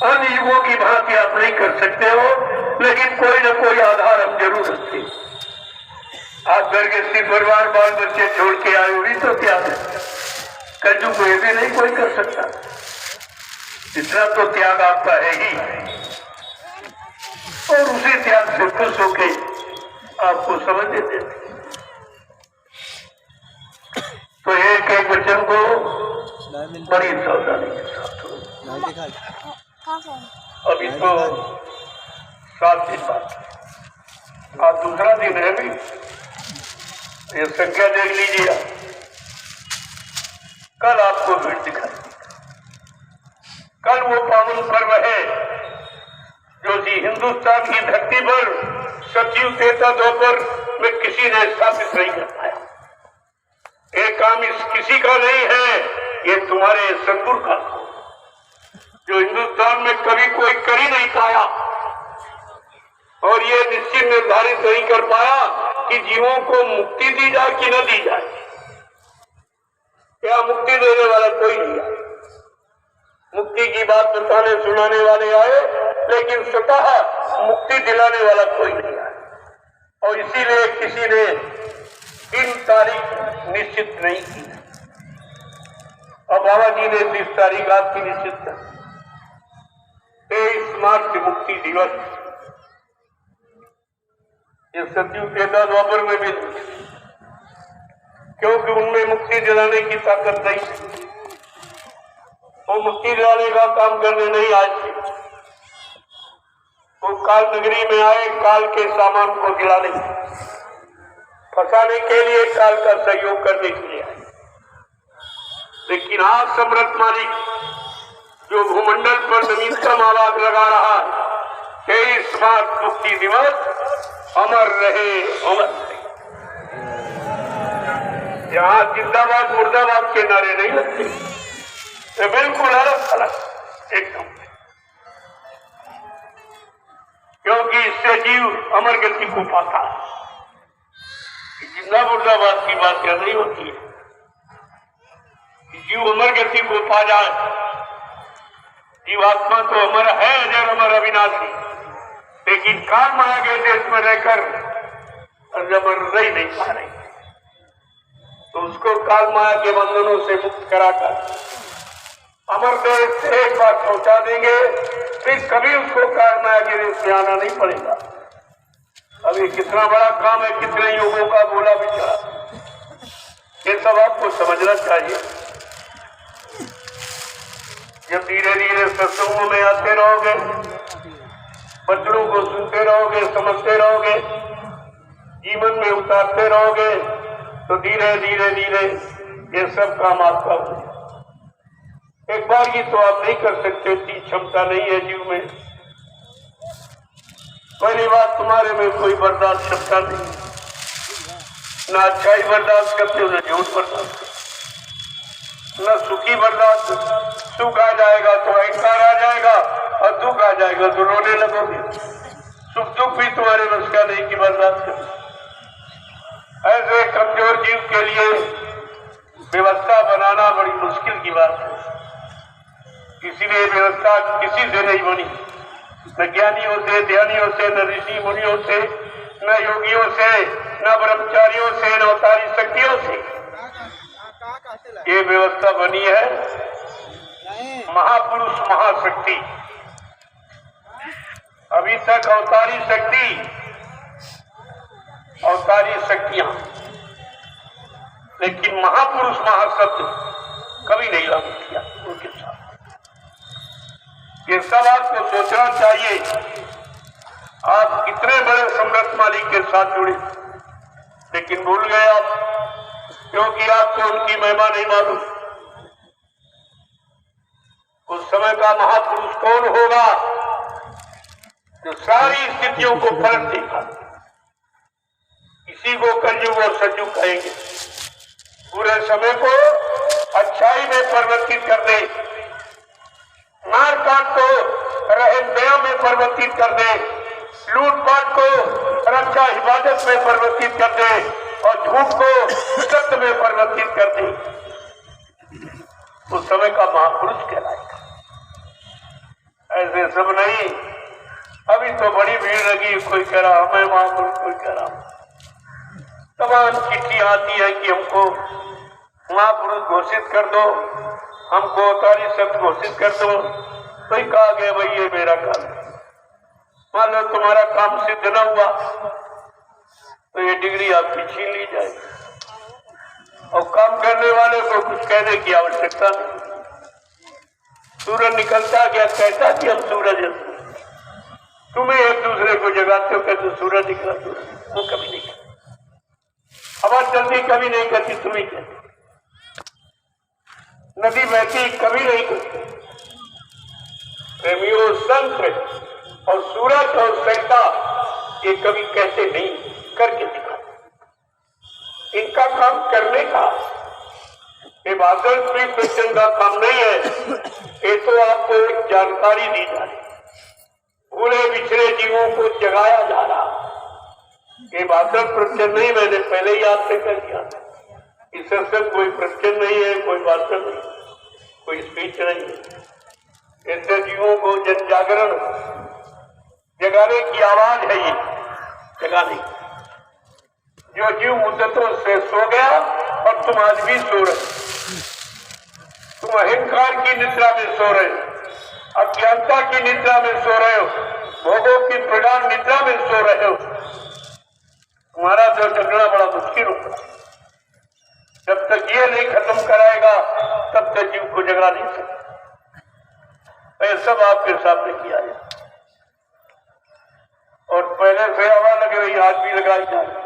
अन्य युगों की भांति आप नहीं कर सकते हो, लेकिन कोई न कोई आधार हम जरूर रखते। आप घर के सिर्फ परिवार बाल बच्चे छोड़ के आए हुई तो त्याग है, कलयुग को ये भी नहीं कोई कर सकता। इतना तो त्याग आपका है ही, और उसी त्याग से खुश होके आपको समझ देते। तो एक एक वचन को बड़ी सावधानी के साथ हो। अभी तो 7 दिन बाद, आज दूसरा दिन है भी, ये संख्या देख लीजिए। कल आपको भीड़ दिखाई, कल वो पावन पर्व है जो हिंदुस्तान की धरती पर सतयुग त्रेता द्वापर में किसी ने स्थापित नहीं कर पाया। एक काम इस किसी का नहीं है, ये तुम्हारे सदगुरु का, जो हिंदुस्तान में कभी कोई कर ही नहीं पाया, और ये निश्चित निर्धारित नहीं कर पाया कि जीवों को मुक्ति दी जाए कि न दी जाए। क्या मुक्ति देने वाला कोई नहीं आया, मुक्ति की बात बताने सुनाने वाले आए, लेकिन स्वतः मुक्ति दिलाने वाला कोई नहीं आया। और इसीलिए किसी ने 3 तारीख निश्चित नहीं की, और बाबा जी ने 30 तारीख आपकी निश्चित कर, 23 मार्च मुक्ति दिवस। ये सतयुग त्रेता द्वापर में भी, क्योंकि उनमें मुक्ति दिलाने की ताकत नहीं, वो मुक्ति दिलाने का काम करने नहीं आए थे। वो काल नगरी में आए काल के सामान को गिराने, फंसाने के लिए, काल का सहयोग करने के लिए आए। लेकिन आज समर्थ मालिक जो भूमंडल पर नवीनतम आवाज लगा रहा है, 23 मार्च मुक्ति दिवस अमर रहे, अमर रहे। यहाँ जिंदाबाद मुर्दाबाद के नारे नहीं लगते, ये बिल्कुल अलग अलग एकदम, क्योंकि इससे जीव अमर गति को पाता है। जिंदा मुर्दाबाद की बात क्या नहीं होती है, जीव अमर गति को पा जाए। जीवात्मा तो अमर है, अजर अमर अविनाशी, लेकिन काल माया के देश में रहकर अमर रह नहीं पा रही, तो उसको काल माया के बंधनों से मुक्त कराकर अमर देश से एक बार पहुंचा देंगे, फिर कभी उसको काल माया के देश में आना नहीं पड़ेगा। अभी कितना बड़ा काम है, कितने युगों का बोला विचार, ये सब आपको समझना चाहिए। जब धीरे धीरे सत्संगों में आते रहोगे, वचनों को सुनते रहोगे, समझते रहोगे, जीवन में उतारते रहोगे, तो धीरे धीरे धीरे ये सब काम आपका हो। एक बार ही तो आप नहीं कर सकते, इतनी क्षमता नहीं है जीव में। पहली बात, तुम्हारे में कोई बर्दाश्त क्षमता नहीं, न अच्छाई बर्दाश्त करते हो, न झूठ बर्दाश्त करते, न सुखी बर्दाश्त। सुख आ जाएगा तो अहंकार आ जाएगा, और दुख आ जाएगा तो रोने लगोगे। सुख दुख भी तुम्हारे बस का नहीं कि बर्दाश्त करो। ऐसे कमजोर जीव के लिए व्यवस्था बनाना बड़ी मुश्किल की बात है। इसीलिए व्यवस्था किसी से नहीं बनी, न ज्ञानियों से, ध्यानियों से, न ऋषि मुनियों से, न योगियों से, न ब्रह्मचारियों से, न अवतारी शक्तियों से। ये व्यवस्था बनी है महापुरुष महाशक्ति। अभी तक अवतारी शक्ति, अवतारी शक्तियां, लेकिन महापुरुष महाशब्द कभी नहीं लागू किया उनके साथ। ये सब आपको सोचना चाहिए। आप कितने बड़े सम्राट मालिक के साथ जुड़े, लेकिन भूल गए आप, क्योंकि आपको उनकी महिमा नहीं मालूम। उस समय का महापुरुष कौन होगा जो सारी स्थितियों को पलट देगा? इसी को कलयुग और सतयुग कहेंगे। पूरे समय को अच्छाई में परिवर्तित कर दे, मारकाट को रहम दया में परिवर्तित कर दे, लूटपाट को रक्षा हिफाजत में परिवर्तित कर दे, और झूठ को सत्य में परिवर्तित कर दे। उस समय का महापुरुष कहलाएगा। ऐसे ये सब नहीं। अभी तो बड़ी भीड़ लगी, कोई कह रहा मैं महापुरुष, कोई कह रहा। तमाम चिट्ठी आती है कि हमको महापुरुष घोषित कर दो, हमको अवतारी शब्द घोषित कर दो। कोई कहा गया भाई ये मेरा काम, मान लो तुम्हारा काम सिद्ध न हुआ तो ये डिग्री आपकी छीन ली जाएगी। और काम करने वाले को कुछ कहने की आवश्यकता नहीं। सूरज निकलता गया, कहता कि हम सूरज हैं, तुम्हें एक दूसरे को जगाते हो, कहते सूरज निकला, सूरज वो कभी नहीं कहते। हवा चलती कभी नहीं कहती तुम्हें कहती, नदी बहती कभी नहीं कहती। प्रेमियों, संत और सूरज और संता ये कभी कहते नहीं, करके दिखाते। इनका काम करने का, ये भाषण श्री प्रचंड का काम नहीं है। ये तो आपको एक जानकारी दी जा रही, भूले बिछड़े जीवों को जगाया जा रहा। ये भाषण प्रचंड नहीं, मैंने पहले ही आपसे कर दिया। इस सत्संग कोई प्रचंड नहीं है, कोई भाषण नहीं, कोई स्पीच नहीं है। ऐसे जीवों को जन जागरण जगाने की आवाज है, ये जगाने। जो जीव मुद्दतों से सो गया और तुम आज भी सो रहे, तुम अहंकार की निद्रा में सो रहे हो, अज्ञानता की निद्रा में सो रहे हो, भोगों की प्रगाढ़ निद्रा में सो रहे हो। तुम्हारा जो जगना बड़ा मुश्किल होगा। जब तक ये नहीं खत्म कराएगा तब तक जीव को जगा नहीं सकता। ये सब आपके सामने किया है और पहले से हवा लग रही, आज भी लगाई जा रही।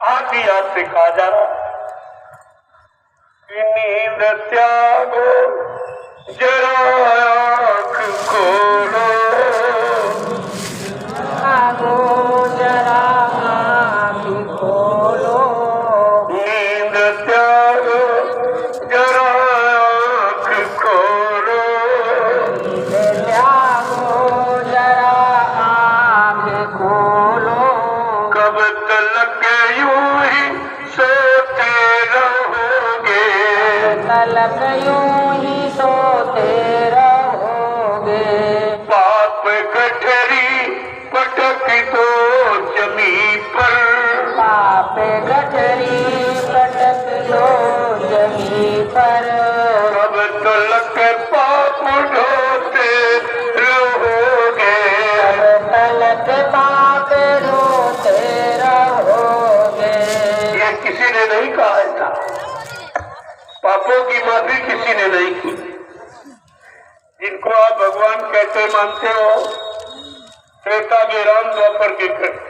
आज भी आपसे कहा जा रहा कि नींद त्यागो, जरा आँख खोलो, त्यागो जरा आँख खोलो, नींद त्यागो जरा आँख खोलो, त्यागो जरा आँख खोलो। कब तक यूं ही सोते रहोगे, तलक यूं ही सोते रहोगे। पाप गठरी पटक दो जमी पर, पाप गठरी पटक दो जमी पर। कब तलक पाप ढोते रहोगे, तब तलक पाप रोते रहोगे। ये किसी ने नहीं कहा था। पापों की माफी किसी ने नहीं की। जिनको आप भगवान कहते मानते हो, त्रेता के राम, द्वापर के कृष्ण,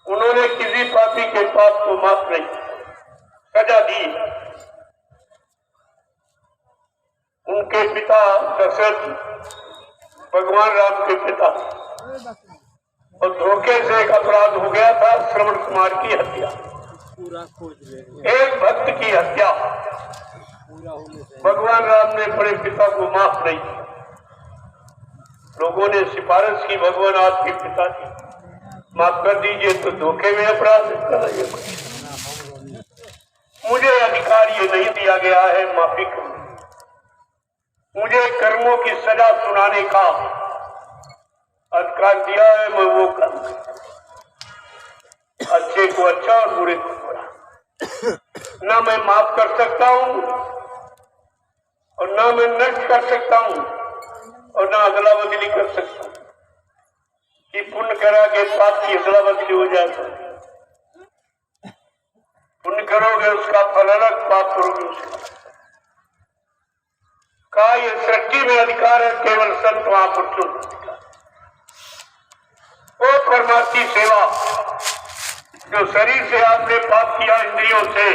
उन्होंने किसी पापी के पाप को माफ नहीं, सजा दी। उनके पिता दशरथ भगवान राम के पिता, और धोखे से एक अपराध हो गया था, श्रवण कुमार की हत्या, एक भक्त की हत्या। भगवान राम ने बड़े पिता को माफ नहीं किया। लोगों ने सिफारिश की, भगवान आपके पिता की माफ कर दीजिए, तो धोखे में अपराध कराइए। मुझे अधिकार ये नहीं दिया गया है माफी करने, मुझे कर्मों की सजा सुनाने का अधिकार दिया है। मैं वो करूं, अच्छे को अच्छा और बुरे को बुरा। ना मैं माफ कर सकता हूं और ना मैं नष्ट कर सकता हूं और ना अदला बदली कर सकता हूं कि पुण्य करा के पाप की अदला बदली हो जाएगा। पुण्य करोगे उसका फल अलग, पाप करोगे उसका का। ये सृष्टि में अधिकार है केवल संत महापुरुषों का अधिकार। वो परमार्थी सेवा जो शरीर से आपने पाप किया इंद्रियों से,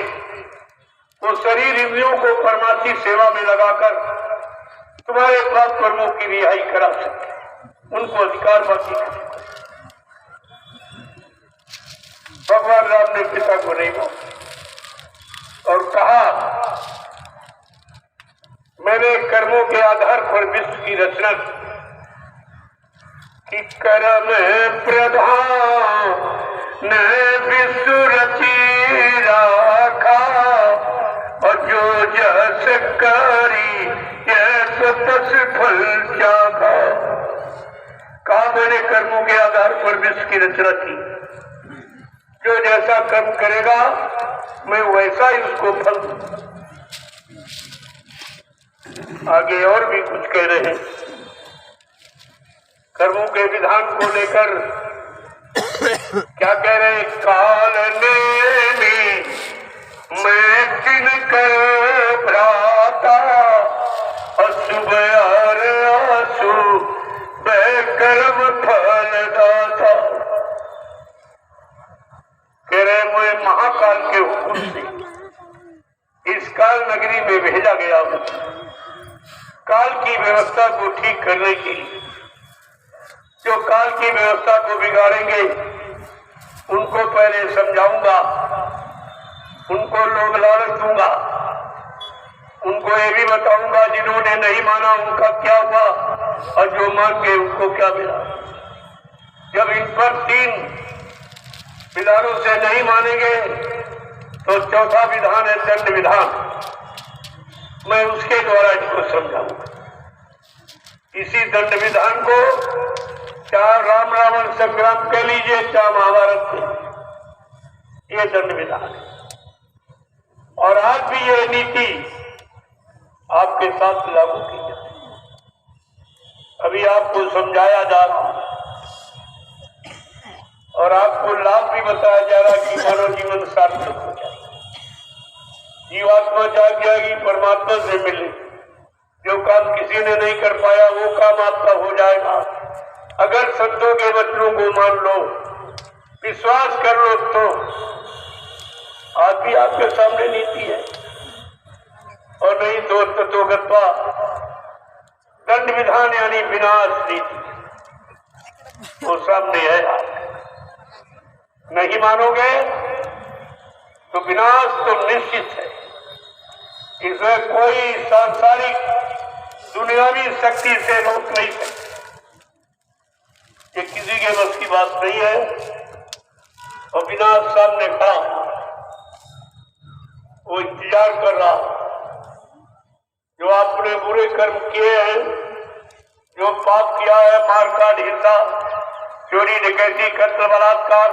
वो शरीर इंद्रियों को परमार्थी सेवा में लगाकर तुम्हारे पाप कर्मों की रिहाई करा सकते, उनको अधिकार बाकी कर। भगवान राम ने पिता को नहीं माना और कहा, मैंने कर्मों के आधार पर विश्व की रचना की, कर्म प्रधान ने विश्व रची राखा, और जो जस करी ये तो तस फल चाखा। कहा मैंने कर्मों के आधार पर विश्व की रचना की, जो जैसा कर्म करेगा मैं वैसा ही उसको फल दूंगा। आगे और भी कुछ कह रहे हैं कर्मों के विधान को लेकर। क्या कह रहे हैं? काल ने मैं किन कर भ्राता अशुभ आसु कर्म फल दाता। कह रहे मैं महाकाल के हुक्म से इस काल नगरी में भेजा गया हूं काल की व्यवस्था को ठीक करने के लिए। जो काल की व्यवस्था को बिगाड़ेंगे उनको पहले समझाऊंगा, उनको लोभ लालच दूंगा, उनको ये भी बताऊंगा जिन्होंने नहीं माना उनका क्या हुआ और जो मान गए उनको क्या मिला। जब इन पर 3 विधानों से नहीं मानेंगे तो चौथा विधान है दंड विधान। मैं उसके द्वारा इनको समझाऊंगा। इसी दंड विधान को चाहे राम रावण संग्राम कह लीजिए, चाहे महाभारत के, ये दंड विधान है। और आज भी ये नीति आपके साथ लागू की जाए। अभी आपको समझाया जा रहा है और आपको लाभ भी बताया जा रहा है कि मानव जीवन सार्थक हो जाए, जीवात्मा जाग जाएगी, परमात्मा से मिले। जो काम किसी ने नहीं कर पाया वो काम आपका हो जाएगा। अगर संतों के वचनों को मान लो, विश्वास कर लो तो आज भी आपके सामने नीति है। और नहीं तो तत्वगत्वा दंड विधान यानी विनाश नीति वो सामने है। नहीं मानोगे तो विनाश तो निश्चित है। इसमें कोई सांसारिक दुनियावी शक्ति से रोक नहीं सकती। ये किसी के बस की बात नहीं है। और विनाश सामने खड़ा, वो इंतजार कर रहा। जो आपने बुरे कर्म किए हैं, जो पाप किया है, मारकाट, हिंसा, चोरी, डकैती, कत्ल, बलात्कार,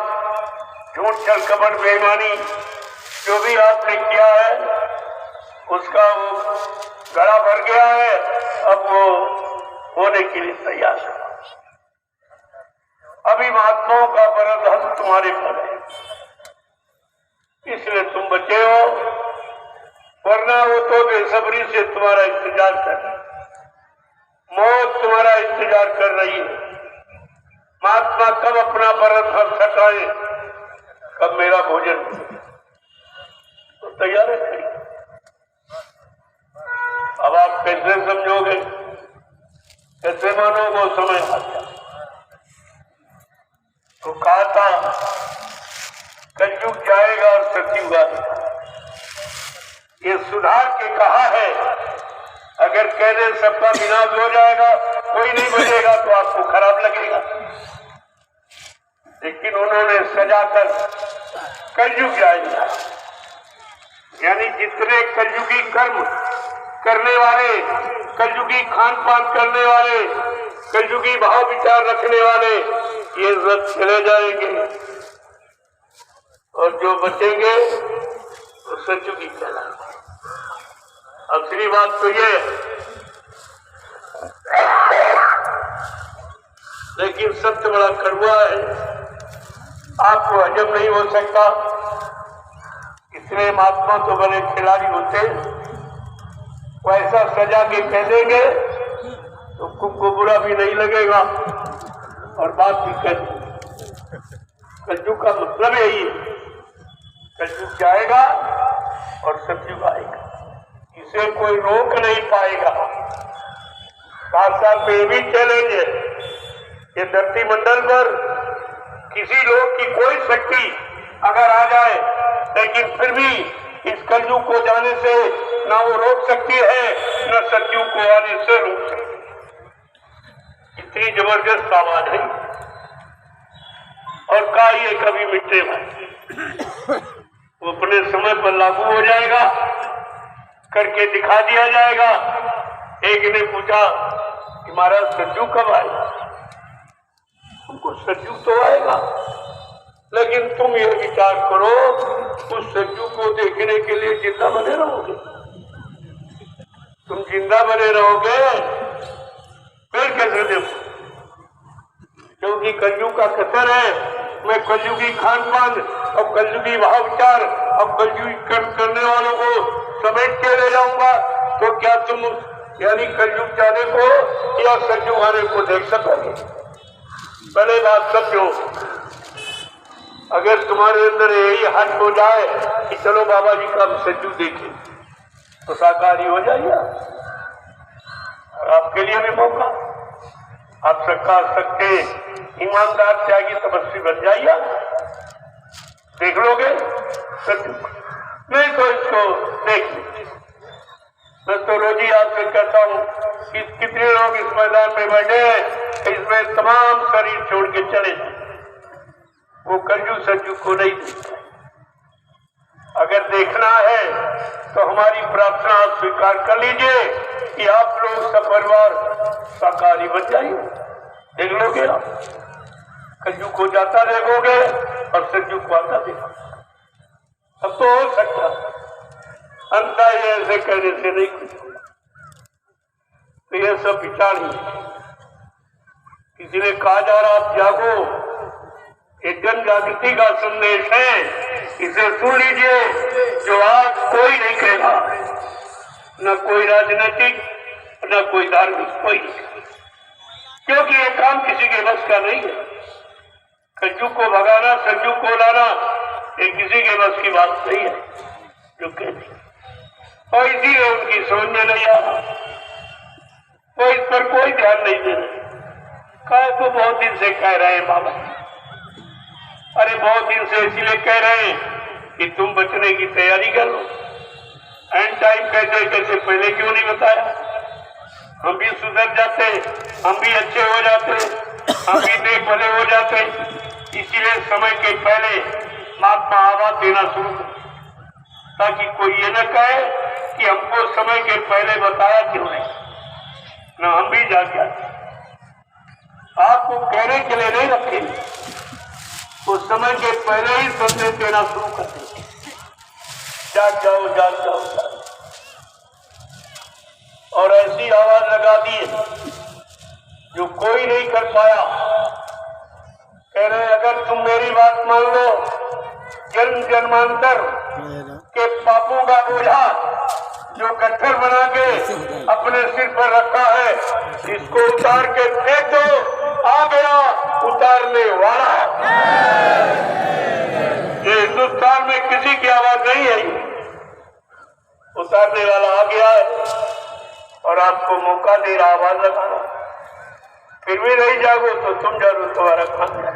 झूठ, छल, कपट, बेईमानी, जो भी आपने किया है उसका वो गला भर गया है। अब वो होने के लिए तैयार है। अभी महात्माओं का वरदान तुम्हारे पर है, इसलिए तुम बचे हो, वरना वो तो बेसब्री से तुम्हारा इंतजार कर रही, मौत तुम्हारा इंतजार कर रही है। महात्मा कब अपना वरदान सटाए, कब मेरा भोजन, तो तैयार है। अब आप कैसे समझोगे, कैसे मानोगे? समय आ गया। तो कहा था कलयुग जाएगा और सतयुग आएगा। ये सुधार के कहा है। अगर कह दे सबका विनाश हो जाएगा, कोई नहीं बचेगा, तो आपको खराब लगेगा। लेकिन उन्होंने सजाकर कलयुग जाएगा, यानी जितने कलयुगी कर्म करने वाले, कलयुगी खान पान करने वाले, कलयुगी भाव विचार रखने वाले, ये सब चले जाएंगे और जो बचेंगे वो सतयुगी कहलाएंगे। असली बात तो ये, लेकिन सत्य बड़ा कड़वा है, आपको हजम नहीं हो सकता। इसलिए महात्मा तो बड़े खिलाड़ी होते, वैसा सजा के कह देंगे तो तुमको बुरा भी नहीं लगेगा और बात भी कर। कलयुग का मतलब यही है, कलयुग जाएगा और सतयुग आएगा, इसे कोई रोक नहीं पाएगा। साथ साथ में ये भी चैलेंज है, ये धरती मंडल पर किसी लोग की कोई शक्ति अगर आ जाए, लेकिन फिर भी इस कलयुग को जाने से ना वो रोक सकती है, न सतयुग को आने से रोक सकती है। इतनी जबरदस्त आवाज है। और का ये कभी मिटेगा, वो अपने समय पर लागू हो जाएगा, करके दिखा दिया जाएगा। एक ने पूछा कि महाराज सरजू कब आएगा? तुमको सरजू तो आएगा, लेकिन तुम ये विचार करो उस सरजू को देखने के लिए जिंदा बने रहोगे? तुम जिंदा बने रहोगे फिर कैसे देखो? क्योंकि कलयुग का कथन है, मैं कलयुगी खान पान और कलयुगी भाव विचार और कलयुगी कर्म करने वालों को समेट के ले जाऊंगा। तो क्या तुम यानी कलयुग जाने को या सरजू आने को देख सकोगे? पहले बात समझो, अगर तुम्हारे अंदर यही हट हो जाए कि चलो बाबा जी का सरजू देखें, तो साकारी हो जाइए। और आपके लिए भी मौका, आप सकते ईमानदार त्यागी तपस्वी बन जाइए, देख लोगे सरजू। नहीं तो इसको देख लीजिए। मैं तो रोज ही आपसे कहता हूँ कि कितने लोग इस मैदान में बैठे हैं, इसमें तमाम शरीर छोड़ के चले जाए, वो कलयुग सरजू को नहीं देखता। अगर देखना है तो हमारी प्रार्थना आप स्वीकार कर लीजिए कि आप लोग सपरिवार साकारी बन जाइए, देख लोगे आप कलयुग को जाता देखोगे और सरजू को आता देखोगे। अब तो हो सकता अंता ही ऐसे कहने से नहीं कुछ होगा। तो ये सब विचार ही किसी ने कहा जा रहा आप जागो, एक जन जागृति का संदेश है, इसे सुन लीजिए। जो आज कोई नहीं कहेगा, न कोई राजनीतिक न कोई धार्मिक, कोई नहीं, क्योंकि ये काम किसी के बस का नहीं है। कलयुग को भगाना, सरजू को लाना, ये किसी के बस की बात नहीं है जो कहती, और इसीलिए उनकी समझ में नहीं आ रहा, वो इस पर कोई ध्यान नहीं दे रहे। कहा तो बहुत दिन से कह रहे हैं बाबा, अरे बहुत दिन से इसलिए कह रहे हैं कि तुम बचने की तैयारी कर लो। एंड टाइम कैसे कैसे पहले क्यों नहीं बताया? हम भी सुधर जाते, हम भी अच्छे हो जाते, हम भी नेक भले हो जाते। इसीलिए समय के पहले महात्मा आवाज देना शुरू कर, ताकि कोई ये न कहे कि हमको समय के पहले बताया क्यों नहीं, न हम भी जाग जाते। आपको कहने के लिए नहीं रखे, वो समय के पहले ही संदेश देना शुरू कर देते, जाग जाओ जाग जाओ जाग। और ऐसी आवाज लगा दी है जो कोई नहीं कर पाया। कह रहे अगर तुम मेरी बात मान लो, जन्म जन्मांतर के पापों का बोझा जो गट्ठर बना के अपने सिर पर रखा है, इसको उतार के फेंक दो, आ गया उतारने वाला। ये हिंदुस्तान में किसी की आवाज नहीं है, उतारने वाला आ गया है और आपको मौका दे रहा आवाज लगाना। फिर भी नहीं जागो तो तुम जरूर तुम्हारा काम है।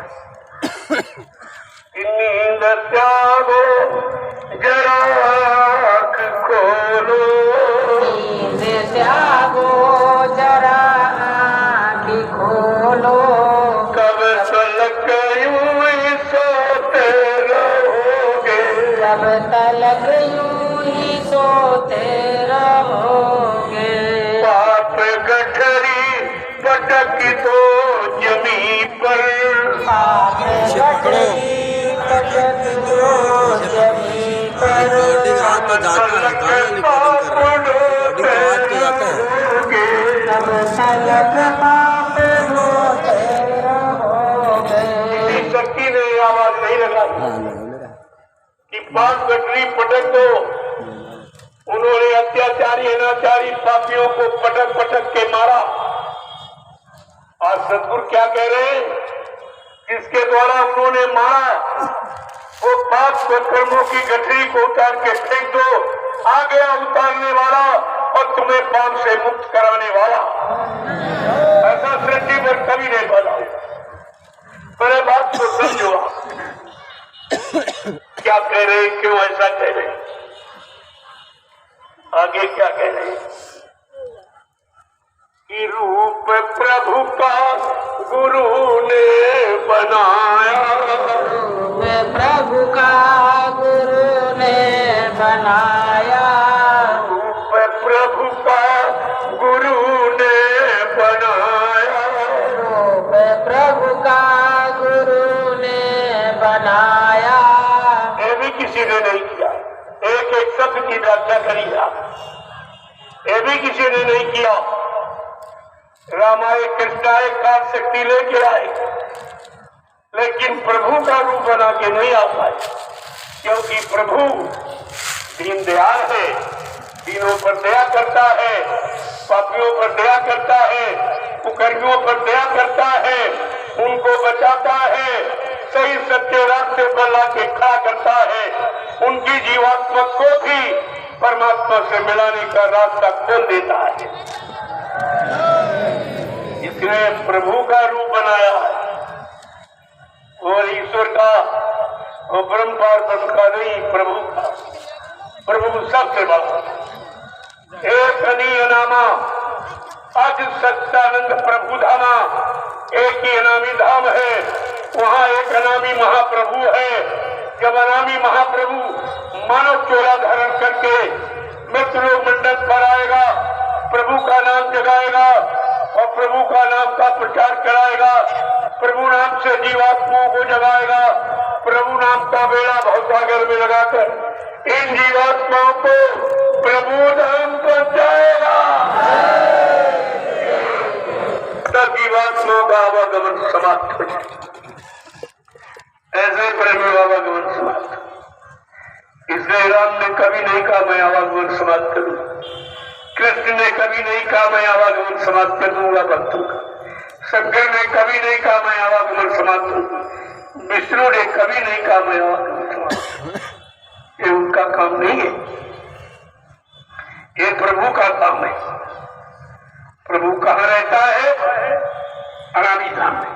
नींद त्यागो जरा आँख खोलो, नींद त्यागो जरा आँख खोलो, कब तलक यूं ही सोते रहोगे, कब तलक यूं ही सोते रहोगे। पाप गठरी पटक दो जमी पर, पाप गठरी पटक दो जमी पर, कब तलक पाप धोते रहोगे। शक्ति ने आवाज नहीं लगाई कि पाप गठरी पटक दो। उन्होंने अत्याचारी अनाचारी पापियों को पटक पटक के मारा। आज सतगुरु क्या कह रहे हैं? जिसके द्वारा उन्होंने मारा वो पाप कर्मों की गठरी को उतार के फेंक दो, आ गया उतारने वाला और तुम्हें पाप से मुक्त कराने वाला। ऐसा सृष्टि पर कभी नहीं बना। मेरे बात को समझो, क्या कह रहे हैं, क्यों ऐसा कह रहे हैं, आगे क्या कह रहे हैं कि रूप प्रभु का गुरु ने बनाया, रूप प्रभु का गुरु ने बनाया, रूप प्रभु का गुरु ने नहीं किया। एक एक शब्द की व्याख्या करी है, ये भी किसी ने नहीं किया। रामाय कृष्णाय काल शक्ति लेके आए, लेकिन प्रभु का रूप बना के नहीं आ पाए, क्योंकि प्रभु दीन दयाल है, दीनों पर दया करता है, पापियों पर दया करता है, कुकर्मियों पर दया करता है, उनको बचाता है, सही सच्चे रास्ते पर लाके खड़ा करता है, उनकी जीवात्मा को भी परमात्मा से मिलाने का रास्ता खोल देता है। इसने प्रभु का रूप बनाया है, और ईश्वर का और ब्रह्म पार्वती का नहीं, प्रभु का। प्रभु सबसे बड़ा एक अनीय नामा आज सच्चानंद प्रभु धामा, एक ही अनामी धाम है, वहाँ एक अनामी महाप्रभु है। जब अनामी महाप्रभु मानव चोला धारण करके मृत्यु मंडल पर आएगा, प्रभु का नाम जगाएगा और प्रभु का नाम का प्रचार कराएगा, प्रभु नाम से जीवात्माओं को जगाएगा, प्रभु नाम का बेड़ा भवसागर में लगाकर इन जीवात्माओं को प्रभु धाम पहुंचाएगा। तब जीवात्माओं का आवागमन समाप्त हो जाए। ऐसे प्रेमी आवागमन समाप्त। इसलिए राम ने कभी नहीं कहा मैं आवागमन समाप्त करूं, कृष्ण ने कभी नहीं कहा मैं आवागमन समाप्त कर दूंगा भक्तों का, शंकर ने कभी नहीं कहा मैं आवागमन समाप्त करूंगा, विष्णु ने कभी नहीं कहा मैं आवागमन समाप्त। ये उनका काम नहीं है, ये प्रभु का काम है। प्रभु कहाँ रहता है? अनामी धाम में।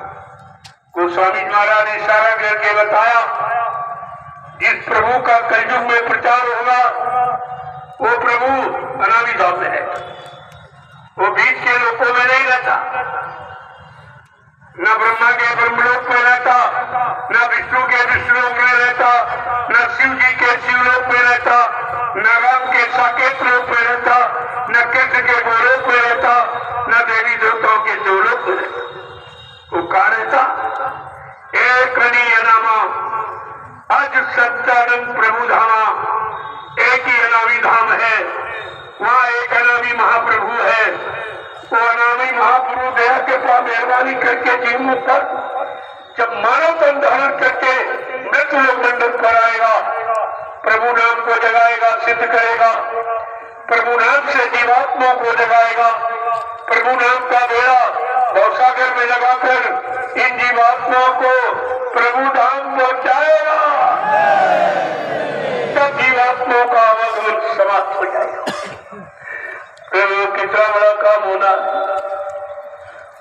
गोस्वामी महाराज ने इशारा करके बताया, जिस प्रभु का कलयुग में प्रचार होगा वो प्रभु अनामी धाम में रहता, वो बीच के लोकों में नहीं रहता, न ब्रह्मा के ब्रह्मलोक में रहता, न विष्णु के विष्णुलोक में रहता, न शिव जी के शिवलोक में रहता, न राम के साकेत लोक में रहता, न कृष्ण के गोलोक में रहता, न देवी देवताओं के देवलोक में रहता। वो कहाँ रहता? एक अनीय नामा आज सच्चानंद प्रभु धामा, एक ही अनामी धाम है, वहाँ एक अनामी महाप्रभु है। वो अनामी महाप्रभु दया के पास मेहरबानी करके जीवन पर जब मानव तन धारण करके मृत्यु लोक मंडल पर आएगा, प्रभु नाम को जगाएगा, सिद्ध करेगा, प्रभु नाम से जीवात्माओं को जगाएगा, प्रभु नाम का बेड़ा भवसागर में लगाकर इन जीवात्माओं को प्रभु धाम पहुंचाएगा। तब जीवात्माओं का आवागमन समाप्त हो जाएगा। प्रभु कितना बड़ा काम होना,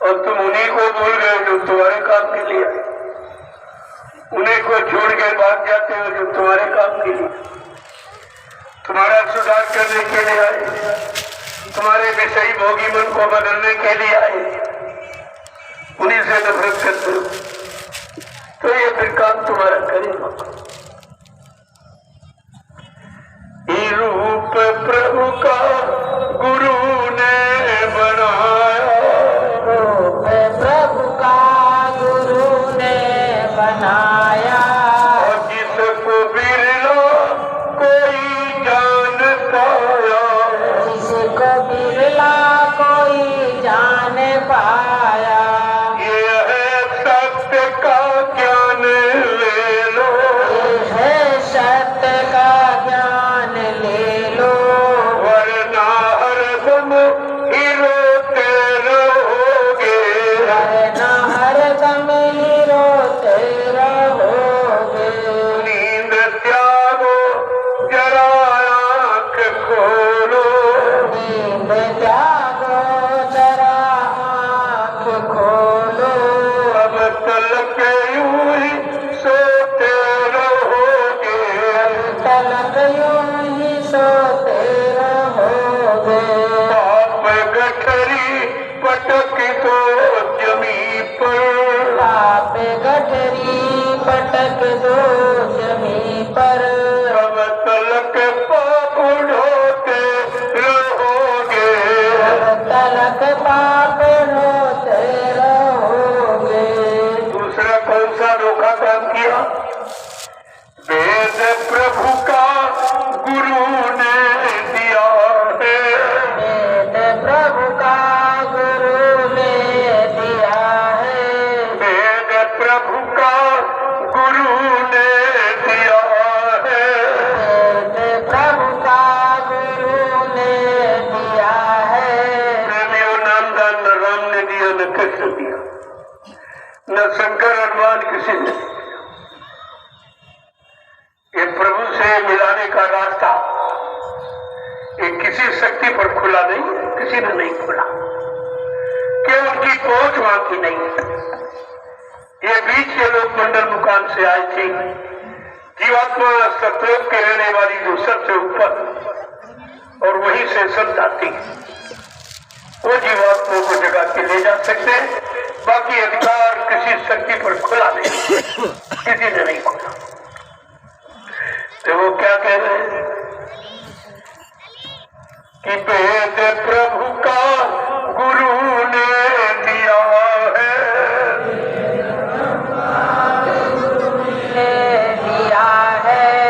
और तुम उन्हीं को भूल गए जो तुम्हारे काम के लिए, उन्हीं को छोड़ के भाग जाते हो जो तुम्हारे काम के लिए, तुम्हारा सुधार करने के लिए आए, तुम्हारे विषयी भोगी मन को बदलने के लिए आए, उन्हीं से नफरत करते हो, तो ये फिर काम तुम्हारा करेगा। ये रूप प्रभु का गुरु ने बनाया, रूप प्रभु का गुरु ने बनाया, और जिसको बिरला कोई जान पाया, जिसको बिरला कोई जान पाया, ये है सत्य का ज्ञान ले लो, ये है सत्य का ज्ञान ले लो, वरना हरदम ही रोते रहोगे, वरना हरदम ही रोते रहोगे। नींद त्यागो जरा आँख खोलो, नींद त्यागो जरा आँख खोलो, अब तलक यूं ही सोते रहोगे, तलक यूं ही सोते रहोगे। पाप गठरी पटक दो जमी पर, पाप गठरी पटक दो जमी पर, अब तलक पाप ढोते रहोगे, तलक पाप ढोते रहोगे। दूसरा कौन सा अनोखा काम किया? वेद प्रभु का न कृष्ण दिया, न शंकर हनुमान किसी ने। ये प्रभु से मिलाने का रास्ता ये किसी शक्ति पर खुला नहीं, किसी ने नहीं खुला, कि उनकी पहुंच वहां की नहीं। ये बीच के लोग मंडल मुकाम से आए थे। जीवात्मा सतलोक के रहने वाली जो सबसे ऊपर और वहीं से सब जाती है, वो जीवात्मा को जगा के ले जा सकते हैं। बाकी अधिकार किसी शक्ति पर खुला नहीं, किसी ने नहीं खोला। तो वो क्या कह रहे हैं कि वेद प्रभु का गुरु ने दिया है,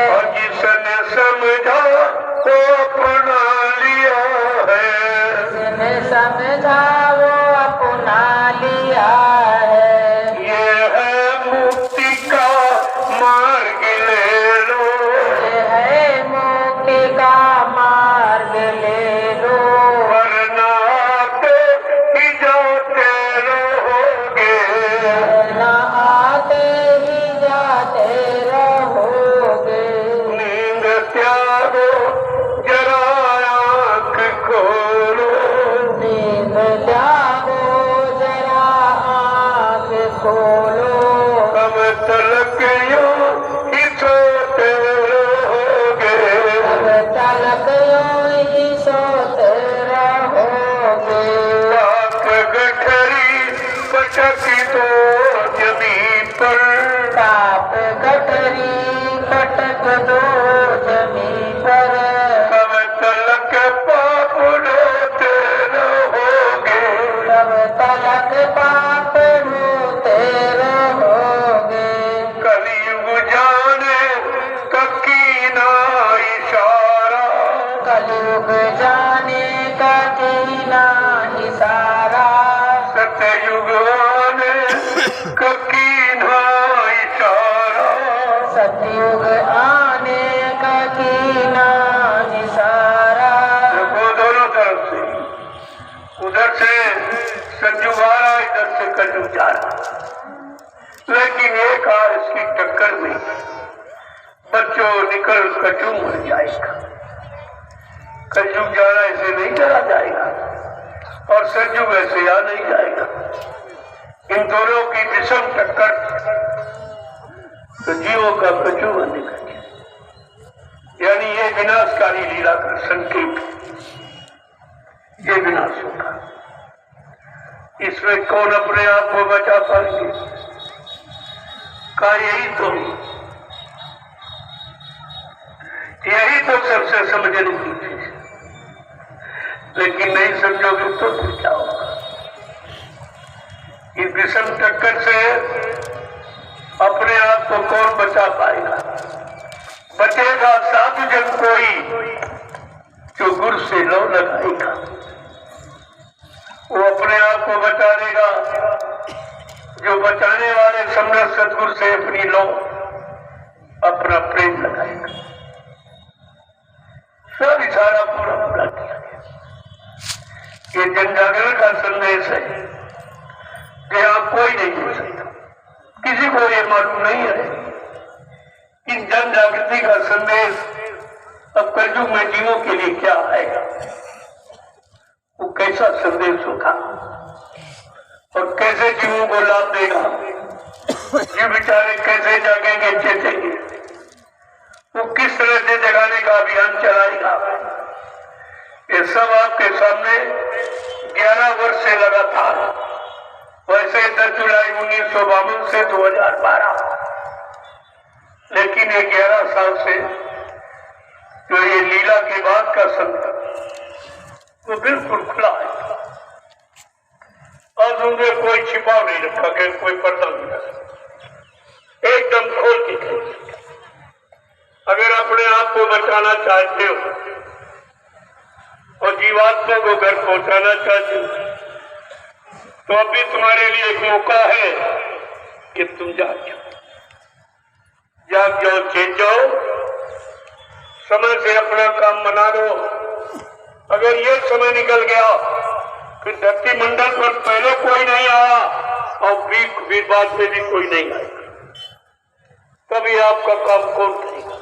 और जिसने समझा वो अपना लिया है, जिसने समझा वो अपना लिया है। ये है मुक्ति का मार्ग ले लो, ये है मुक्ति का मार्ग ले लो, वरना आते ही जाते रहोगे, न आते ही जाते रहोगे। नींद त्यागो जरा आँख खोलो, नींद त्यागो जरा आँख खोलो, कब तलक यूं ही सोते रहोगे, तब तलक यूं ही सोते रहोगे। पाक गठरी पटकी तो जमीन पर, पाप गठरी पटक दो जमीन पर, कब तलक पाप ढोते रहोगे, तब तलक पाप ढोते रहोगे। कलयुग जाने ककी ना इशारा, कलयुग जाने का कीना इशारा, सतयुग आने ककी ना इशारा, सतयुग आने का कीना इशारा। देखो दोनों तरफ से, उधर से संजू आ रहा, इधर से कलयुग जा रहा, लेकिन एक आ इसकी टक्कर में बच्चों निकल कचू मर जाएगा। कलयुग जा रहा ऐसे नहीं चला जाएगा, और संजू ऐसे आ नहीं जाएगा। इन दोनों की विषम टक्कर तो जीवों का कचू निकल, यानी ये विनाशकारी लीला का संकेत, ये विनाश होगा। इसमें कौन अपने आप को बचा पाएंगे? का यही तो सबसे समझने की चीज है, लेकिन नहीं समझोगे तो फिर क्या होगा? इस विषम टक्कर से अपने आप को कौन बचा पाएगा? बचेगा साधु जन कोई जो गुरु से लौ लगाएगा, वो अपने आप को बचा लेगा। जो बचाने वाले सम्राट सतगुरु से अपनी लौ अपना प्रेम लगाएगा। सब इशारा पूरा पूरा किया गया। ये जन जागरण का संदेश है कि आप कोई नहीं हो सकता, किसी को ये मालूम नहीं है कि जन जागृति का संदेश अब कलयुग में जीवों के लिए क्या आएगा, वो कैसा संदेश होगा और कैसे जीवों को लाभ देगा। ये बेचारे कैसे जागेंगे, चेतेंगे, वो किस तरह से जगाने का अभियान चलाएगा, ये सब आपके सामने 11 वर्ष से लगातार, वैसे 10 जुलाई 1952 से 2012, लेकिन ये 11 साल से जो ये लीला के बाद का संकट वो बिल्कुल खुला है। और उनमें कोई छिपाव नहीं रखा गया, कोई पर्दा नहीं रखा, एकदम खोल के कही। अगर अपने आप को बचाना चाहते हो और जीवात्मा को घर पहुंचाना चाहते हो, तो अभी तुम्हारे लिए एक मौका है कि तुम जाग जाओ, चेत जाओ, समय से अपना काम बना लो। अगर ये समय निकल गया फिर धरती मंडल पर पहले कोई नहीं आया और फिर बाद में भी कोई नहीं आएगा, तभी आपका काम कौन करेगा?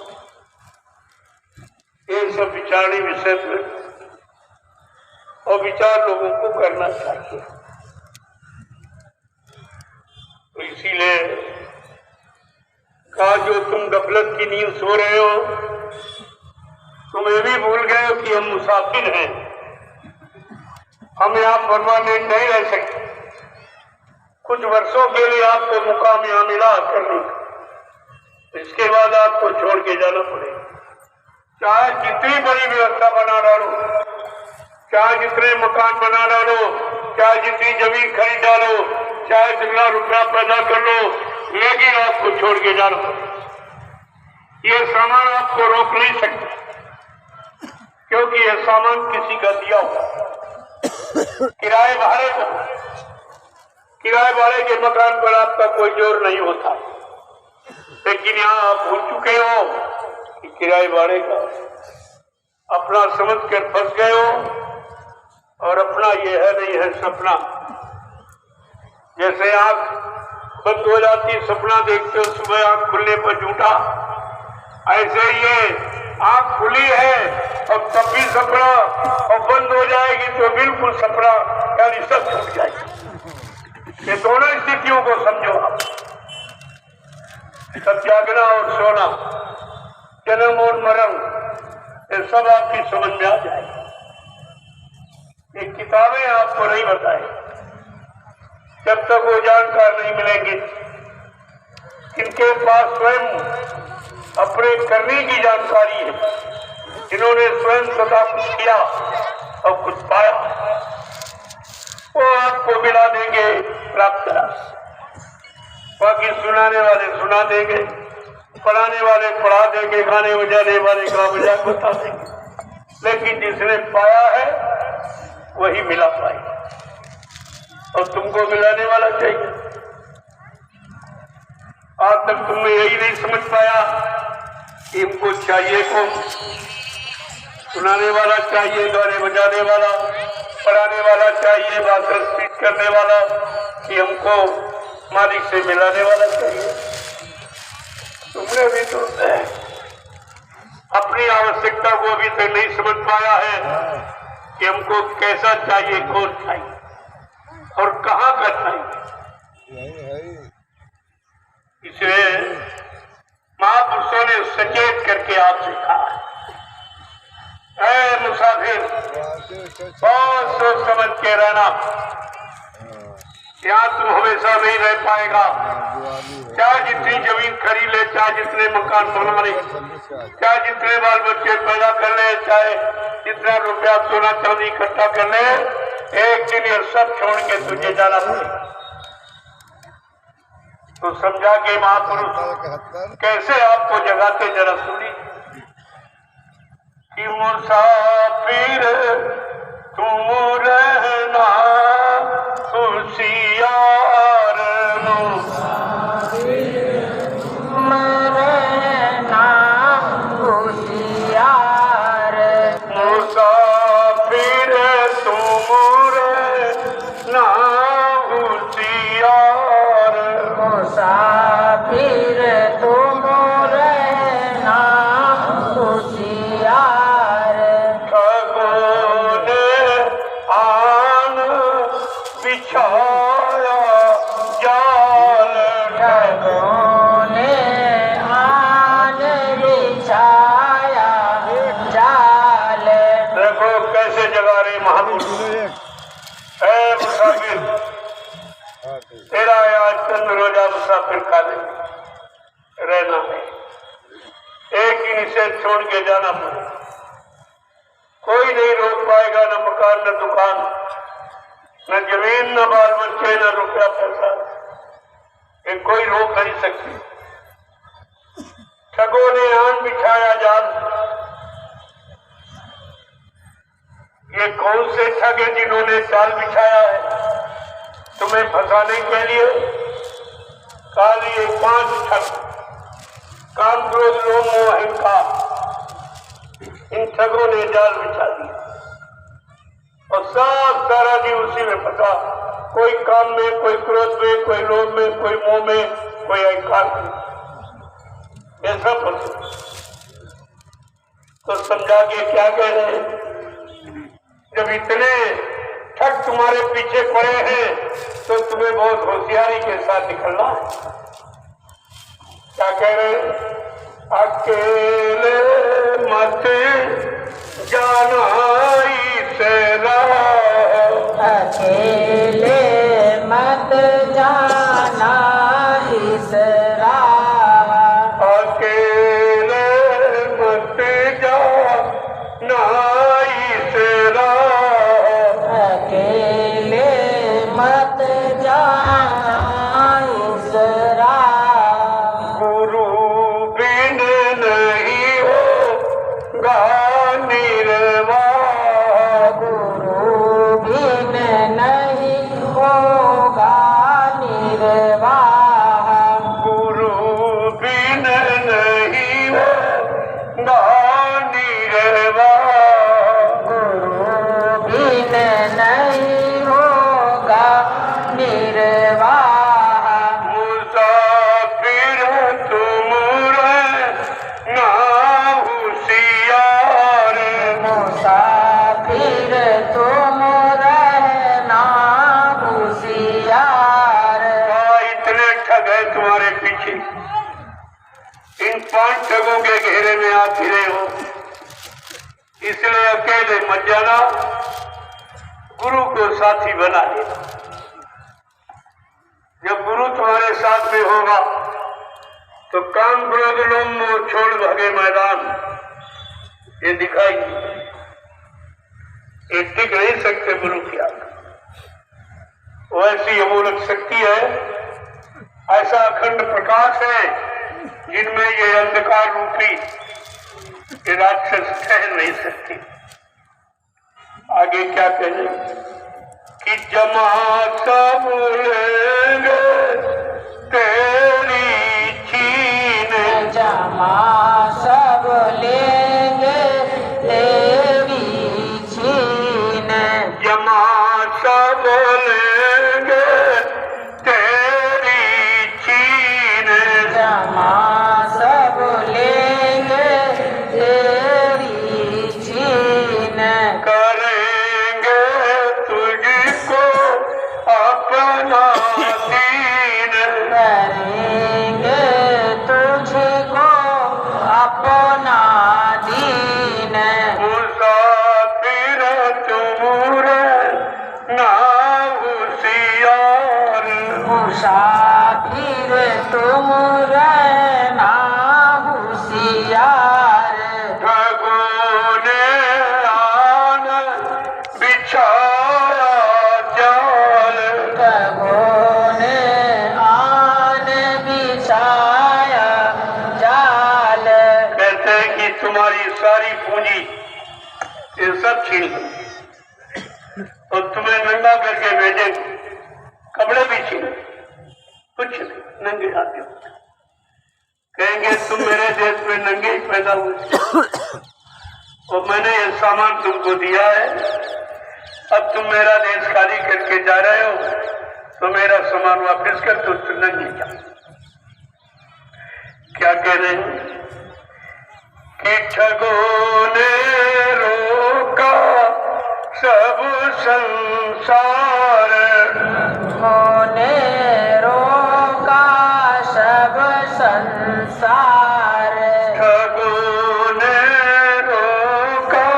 ये सब विचारणी विषय में और विचार लोगों को करना चाहिए। तो इसीलिए कहा, जो तुम गफलत की नींद सो रहे हो, तुम ये भी भूल गए हो कि हम मुसाफिर हैं, हम यहाँ परमानेंट नहीं रह सकते। कुछ वर्षों के लिए आपको मुकाम यहाँ मिला करने का, इसके बाद आपको छोड़ के जाना पड़ेगा। चाहे जितनी बड़ी व्यवस्था बना डालो, चाहे जितने मकान बना डालो, चाहे जितनी जमीन खरीद डालो, चाहे जितना रुपया पैदा कर लो, लेकिन आपको छोड़ के जाना पड़ेगा। ये सामान आपको रोक नहीं सकता, क्योंकि यह सामान किसी का दिया हुआ। किराए भाड़े के मकान पर आपका कोई जोर नहीं होता, लेकिन यहाँ आप भूल चुके हो कि किराए भाड़े का अपना समझ कर फंस गए हो, और अपना ये है नहीं है सपना। जैसे आंख बंद हो जाती, सपना देखते हो सुबह आंख खुलने पर झूठा, ऐसे ही ये आंख खुली है और तब भी सपना, और बंद हो जाएगी तो बिल्कुल सपना, यानी सब छूट जाएगी। ये दोनों स्थितियों को समझो आप, सब जागना और सोना, जन्म और मरण, ये सब आपकी समझ में आ जाएगी। ये किताबें आपको नहीं बताए, जब तक वो जानकार नहीं मिलेंगे, इनके पास स्वयं अपने करने की जानकारी है, जिन्होंने स्वयं सदा कुछ किया और कुछ पाया, वो आपको मिला देंगे, प्राप्त करा। बाकी सुनाने वाले सुना देंगे, पढ़ाने वाले पढ़ा देंगे, गाने बजाने वाले गा बजा बता देंगे, लेकिन जिसने पाया है वही मिला पाएगा, और तुमको मिलाने वाला चाहिए। आज तक तुमने यही नहीं समझ पाया कि हमको चाहिए कौन? सुनाने वाला चाहिए, गाने बजाने वाला, पढ़ाने वाला चाहिए, भाषण स्पीच करने वाला, कि हमको मालिक से मिलाने वाला चाहिए। तुमने भी तो अपनी आवश्यकता को अभी तक नहीं समझ पाया है कि हमको कैसा चाहिए, कौन चाहिए और कहाँ का चाहिए। इसलिए महापुरुषों ने सचेत करके आपसे कहा है, ऐ मुसाफिर, बहुत सोच समझ के रहना, यहाँ तू हमेशा नहीं रह पाएगा। चाहे जितनी जमीन खरीद ले, चाहे जितने मकान बना ले, चाहे जितने बाल बच्चे पैदा कर ले, चाहे जितना रुपया सोना चांदी इकट्ठा कर ले, एक दिन ये सब छोड़ के तुझे जाना पड़ेगा। तो समझा के महापुरुष कैसे आपको जगाते, जरा सुनी कि मुसाफिर तुम रहना खुशियार, मुसाफिर तुम रहना खुशियार, मुसाफिर तुम रहना खुशियार, मुसाफिर तुम रहना खुशियार। ठगों ने आन बिछाया जाल, ठगों ने आन बिछाया जाल। देखो कैसे जगा रहे महापुरुष। ऐ मुसाफिर, तेरा आज चंद रोजा मुसाफिर का दिन रहना है, एक ही निषेध छोड़ के जाना पड़ेगा। कोई नहीं रोक पाएगा, न मकान, न दुकान, न जमीन, न बाल बच्चे, न रुपया पैसा, ये कोई रोक नहीं सकती। ठगों ने आन बिछाया जाल, ये कौन से ठग है जिन्होंने जाल बिछाया है तुम्हें फंसाने के लिए? काली 5 ठग, काम, क्रोध, लोभ, मोह, अहंकार, इन ठगों ने जाल बिछा दिया और सब सारा जी उसी में फंसा, कोई काम में, कोई क्रोध में, कोई लोभ में, कोई मोह में, कोई अहंकार में, ऐसा फंसे। तो समझा के क्या कह रहे हैं, जब इतने ठग तुम्हारे पीछे पड़े हैं तो तुम्हें बहुत होशियारी के साथ निकलना है। क्या कह रहे हैं, अकेले मत जाना इस राह, अकेले मत जाना इस राह, अकेले मत जाना इस राह, अकेले मत जाना इस राह, गुरु बिन नहीं होगा निर्वाह, गुरु बिन नहीं होगा निर्वाह, गुरु बिन नहीं होगा निर्वाह, गुरु बिन नहीं होगा निर्वाह, मुसाफिर तुम रहना होशियार, मुसाफिर तुम रहना होशियार, इतने ठग है तुम्हारे पीछे, इन 5 ठगों के घेरे में आप फिरे हो, इसलिए अकेले मत जाना, गुरु को साथी बना लेना। जब गुरु तुम्हारे साथ में होगा तो काम क्रोध लोभ मोह छोड़ भागे मैदान, ये दिखाई, ये टिक नहीं सकते गुरु की आज्ञा। वो ऐसी अमूलक शक्ति है, ऐसा अखंड प्रकाश है जिनमें ये अंधकार रूपी ये राक्षस ठहर नहीं सकते। आगे क्या कहें कि जमा सब लेंगे तेरी छीन, जमा सब लेंगे तेरी छीन, जमा सब लेंगे तेरी छीन, जमा सब लेंगे तेरी छीन, करेंगे तुझको अपना दीन, करेंगे तुझको अपना दीन, मुसाफिर तुम रहना होशियार, मुसाफिर तुम रहना होशियार, ठगों ने आन बिछाया जाल, ठगों ने आन बिछाया जाल, कहते हैं कि तुम्हारी सारी पूंजी ये सब छीन लो और तुम्हें नंगा करके भेजेंगे, कपड़े भी छीन, कुछ नहीं, नंगे हाथ हो। कहेंगे तुम मेरे देश में नंगे ही पैदा हुए और मैंने ये सामान तुमको दिया है, अब तुम मेरा देश खाली करके जा रहे हो तो मेरा सामान वापस कर दो, तुम नंगे जाओ। क्या कह रहे हैं कि ठगों ने रोका सब संसार, होने रोका सब संसार, ठगों ने रोका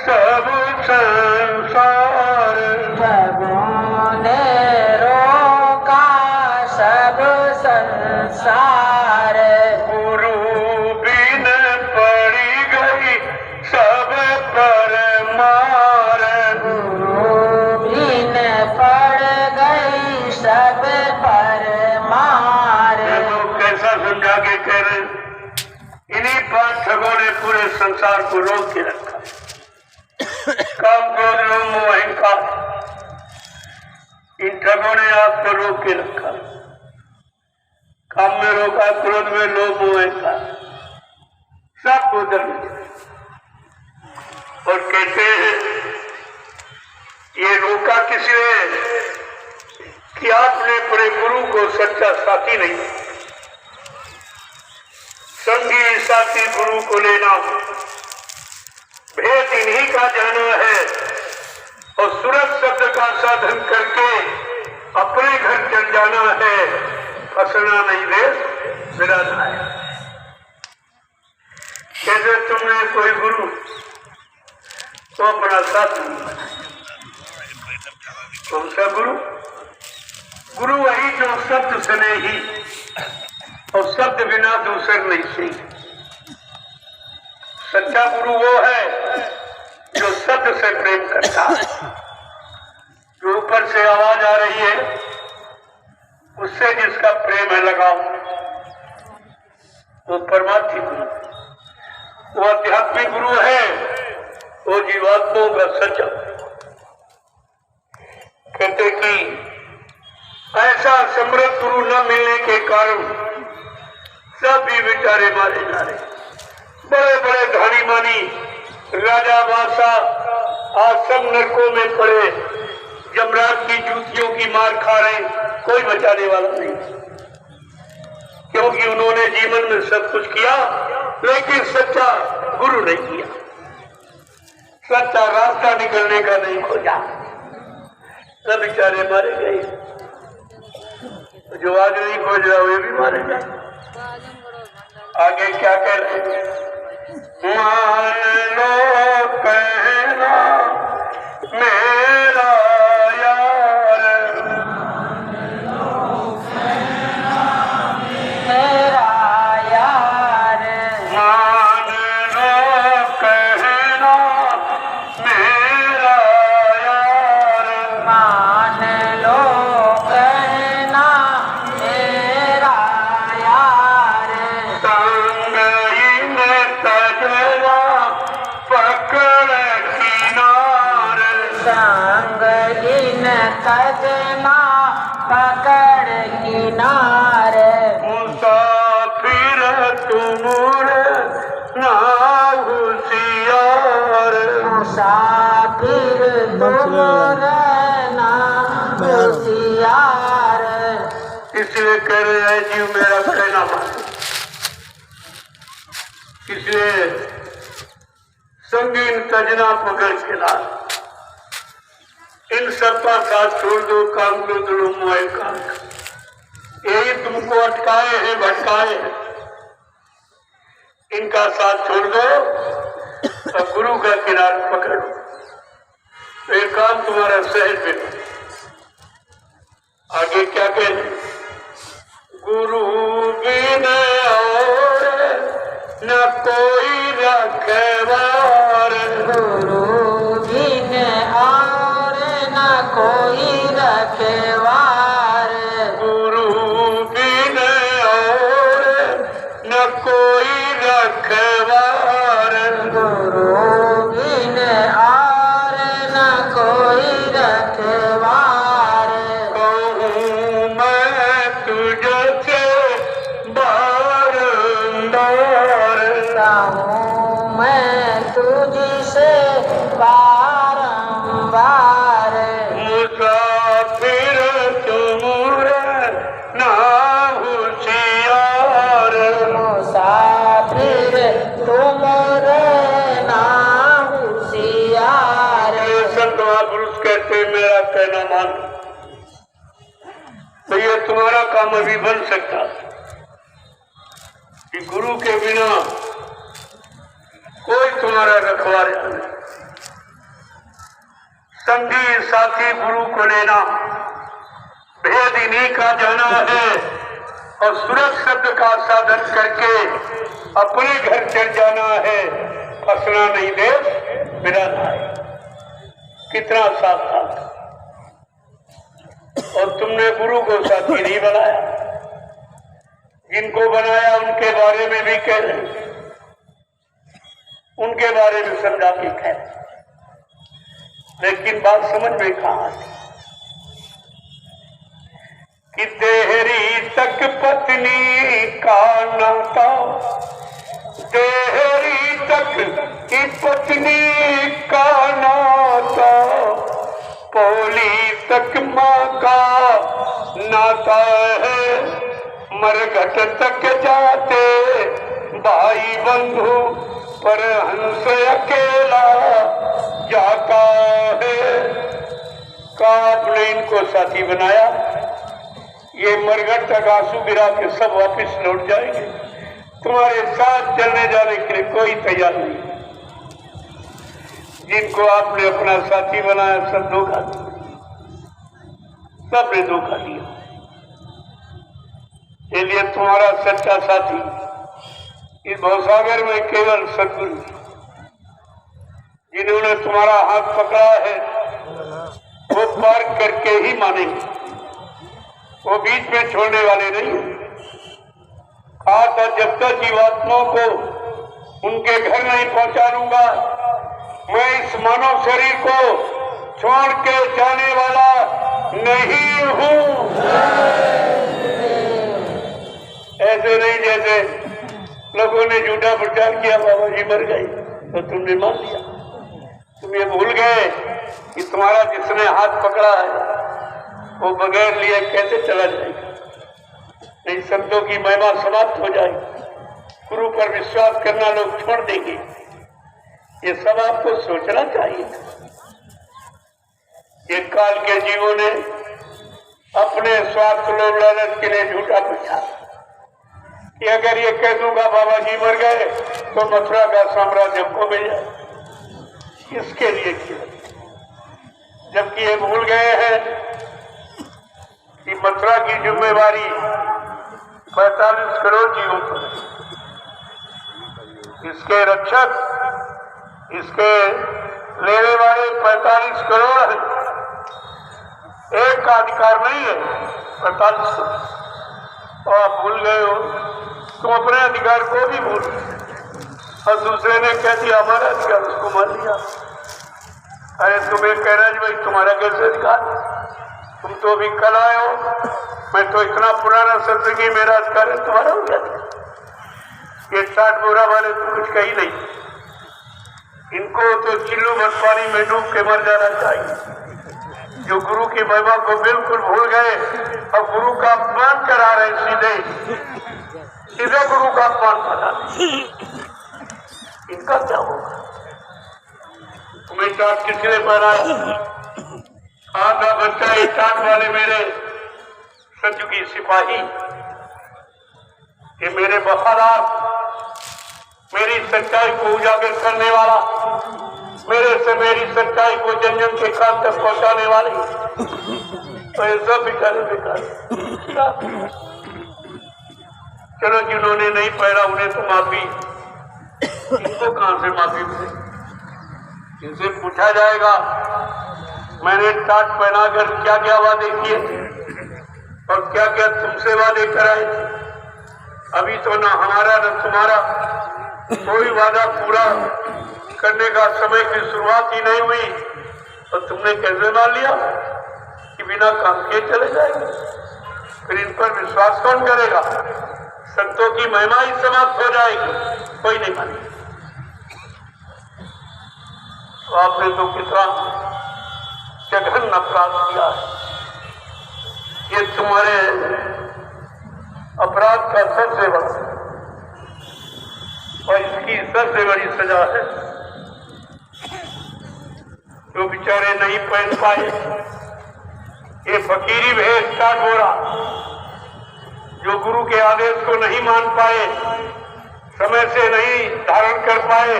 सब संसार, ठगों ने रोका सब संसार, गुरु बिन पड़ी गई सब पर मार, गुरु बिन पड़ गई सब पर मार, लोग कैसा समझा के कह रहे, इन्हीं 5 ठगों ने पूरे संसार को रोक के रखा। काम क्रोध लोभ मोह अहंकार, इन ठगों ने आपको रोक के रखा। काम में रोका, क्रोध में लोभ मोह अहंकार, सब उधर और कहते हैं ये रोका किसने कि आपने अपने गुरु को सच्चा साथी नहीं, संगी साथी गुरु को लेना, भेद इन्हीं का जाना है और सूरज शब्द का साधन करके अपने घर चल जाना है, फंसना नहीं देश मिलाना है। जैसे तुमने कोई गुरु तो अपना साथी, कौन सा गुरु? गुरु वही जो शब्द सुने ही और शब्द बिना दूसर नहीं सही। सच्चा गुरु वो है जो शब्द से प्रेम करता है। जो ऊपर से आवाज आ रही है उससे जिसका प्रेम है लगाओ, वो परमार्थी गुरु, वो आध्यात्मिक गुरु है, वो जीवात्माओं का सच्चा। कहते कि ऐसा समृद्ध गुरु न मिलने के कारण सभी बेचारे मारे जा रहे। बड़े बड़े धनी मानी राजा बादशाह आज सब नरकों में पड़े, यमराज की जूतियों की मार खा रहे, कोई बचाने वाला नहीं, क्योंकि उन्होंने जीवन में सब कुछ किया लेकिन सच्चा गुरु नहीं किया, सच्चा रास्ता निकलने का नहीं खोजा, सब बेचारे मारे गए। जो आज नहीं खोज रहा वे भी मारे गए। आगे क्या कह रहे हैं? मान लो कहना मेरा यार, मेरा यार, मान लो कहना मेरा यार, मान लो कहना मेरा यार, संग इन तजला पकड़ किनार, संग इन कजना पकड़ किनारे, मुसाफिर तुमरे ना होशियार, मुसाफिर तुमरे ना होशियार। इसलिए कह रहे हैं जीव मेरा कहना मान, इसलिए संगीन तजना पकड़ के ला, इन सबका साथ छोड़ दो, काम लो तो लो मोबाइल काम, यही तुमको अटकाए हैं भटकाए हैं, इनका साथ छोड़ दो और गुरु का किनार पकड़ो, तो ये काम तुम्हारा सहज में। आगे क्या कहते? गुरु बिन और न कोई रखवार, गुरु बिन और न कोई रखवार, गुरु बिन और न कोई रखवार, गुरु बिन और न कोई रखवार। कहूँ मैं तुझसे बारंबार, कहूँ मैं तुझसे बारंबार, मुसाफिर तुमरे ना होशियार, मुसाफिर तुमरे ना होशियार। संत महापुरुष कहते मेरा कहना मान, तो ये तुम्हारा काम अभी बन सकता कि गुरु के बिना कोई तुम्हारा रखवाला नहीं। संगी साथी गुरु को लेना, भेद इन्हीं का जाना है और सूरज शब्द का साधन करके अपने घर चल जाना है, फंसना नहीं देश मिलाना है। कितना साथ था और तुमने गुरु को साथी नहीं बनाया, जिनको बनाया उनके बारे में भी कह रहे, उनके बारे में समझा के कह रहे, लेकिन बात समझ में कहां आती कि देहरी तक पत्नी का नाता, देहरी तक की पत्नी का नाता, तक माँ का नाता है, मरघट तक जाते भाई बंधु, पर हंस अकेला जाता है। का आपने इनको साथी बनाया, ये मरघट तक आंसू गिरा के सब वापस लौट जाएंगे, तुम्हारे साथ चलने जाने के लिए कोई तैयार नहीं। जिनको आपने अपना साथी बनाया सब धोखा दिया, सबने धोखा दिया। इसलिए तुम्हारा सच्चा साथी इस भवसागर में केवल सद्गुरु, जिन्होंने तुम्हारा हाथ पकड़ा है वो पार करके ही मानेंगे, वो बीच में छोड़ने वाले नहीं। खास जब तक जीवात्माओं को उनके घर नहीं पहुंचा लूंगा, मैं इस मानव शरीर को छोड़ के जाने वाला नहीं हूं। ऐसे नहीं जैसे लोगों ने झूठा प्रचार किया, बाबा जी मर गए तो तुमने मान लिया। तुम ये भूल गए कि तुम्हारा जिसने हाथ पकड़ा है वो बगैर लिए कैसे चला जाएगा। नहीं, संतों की महिमा समाप्त हो जाएगी, गुरु पर विश्वास करना लोग छोड़ देंगे। ये सब आपको सोचना चाहिए। ये काल के जीवों ने अपने स्वार्थ लोभ लालच के लिए झूठा प्रचार कि अगर ये कह दूंगा बाबा जी मर गए तो मथुरा का साम्राज्य को मिल जाए, इसके लिए किया। जबकि ये भूल गए हैं कि मथुरा की जिम्मेवारी 45 करोड़ जीवों पर है। इसके रक्षक, इसके लेने वाले 45 करोड़ है, एक का अधिकार नहीं है, 45 करोड़। और आप भूल गए हो, तुम अपने अधिकार को भी भूल गए और दूसरे ने कह दिया हमारा अधिकार, उसको मान लिया। अरे तुम्हें कह रहा है भाई तुम्हारा कैसे अधिकार, तुम तो अभी कल आए हो, मैं तो इतना पुराना शब्द की मेरा अधिकार है, तुम्हारा हो गया। ये 60 बोरा वाले तो कुछ कही नहीं, इनको तो चिल्लू भर पानी में डूब के मर जाना चाहिए। जो गुरु की महिमा को बिल्कुल भूल गए और गुरु का अपमान करा रहे, सीधे गुरु का अपमान करा रहे, इनका क्या होगा। तुम्हें टाट किसने पहनाया? आधा बच्चा ये टाट वाले मेरे सतयुगी सिपाही, ये मेरे वफादार, मेरी सच्चाई को उजागर करने वाला, मेरे से मेरी सच्चाई को जन जन के कान तक पहुंचाने वाले, तो ये सब बेचारे बेकार। चलो जिन्होंने नहीं पहना उन्हें तो माफी, इनको कहां से माफी मिले? इनसे पूछा जाएगा मैंने टाट पहनाकर क्या क्या वादे किए और क्या क्या तुमसे वादे कराए। अभी तो ना हमारा न तुम्हारा कोई वादा पूरा करने का समय की शुरुआत ही नहीं हुई और तुमने कैसे मान लिया कि बिना काम किए चले जाएंगे। फिर इन पर विश्वास कौन करेगा? संतों की महिमा ही समाप्त हो जाएगी, कोई नहीं मानेगा। तो आपने तो कितना जघन्य अपराध किया है। ये तुम्हारे अपराध का सबसे बड़ा और इसकी सबसे बड़ी सजा है। जो बेचारे नहीं पहन पाए, ये फकीरी भेष स्टार्ट हो रहा, जो गुरु के आदेश को नहीं मान पाए, समय से नहीं धारण कर पाए,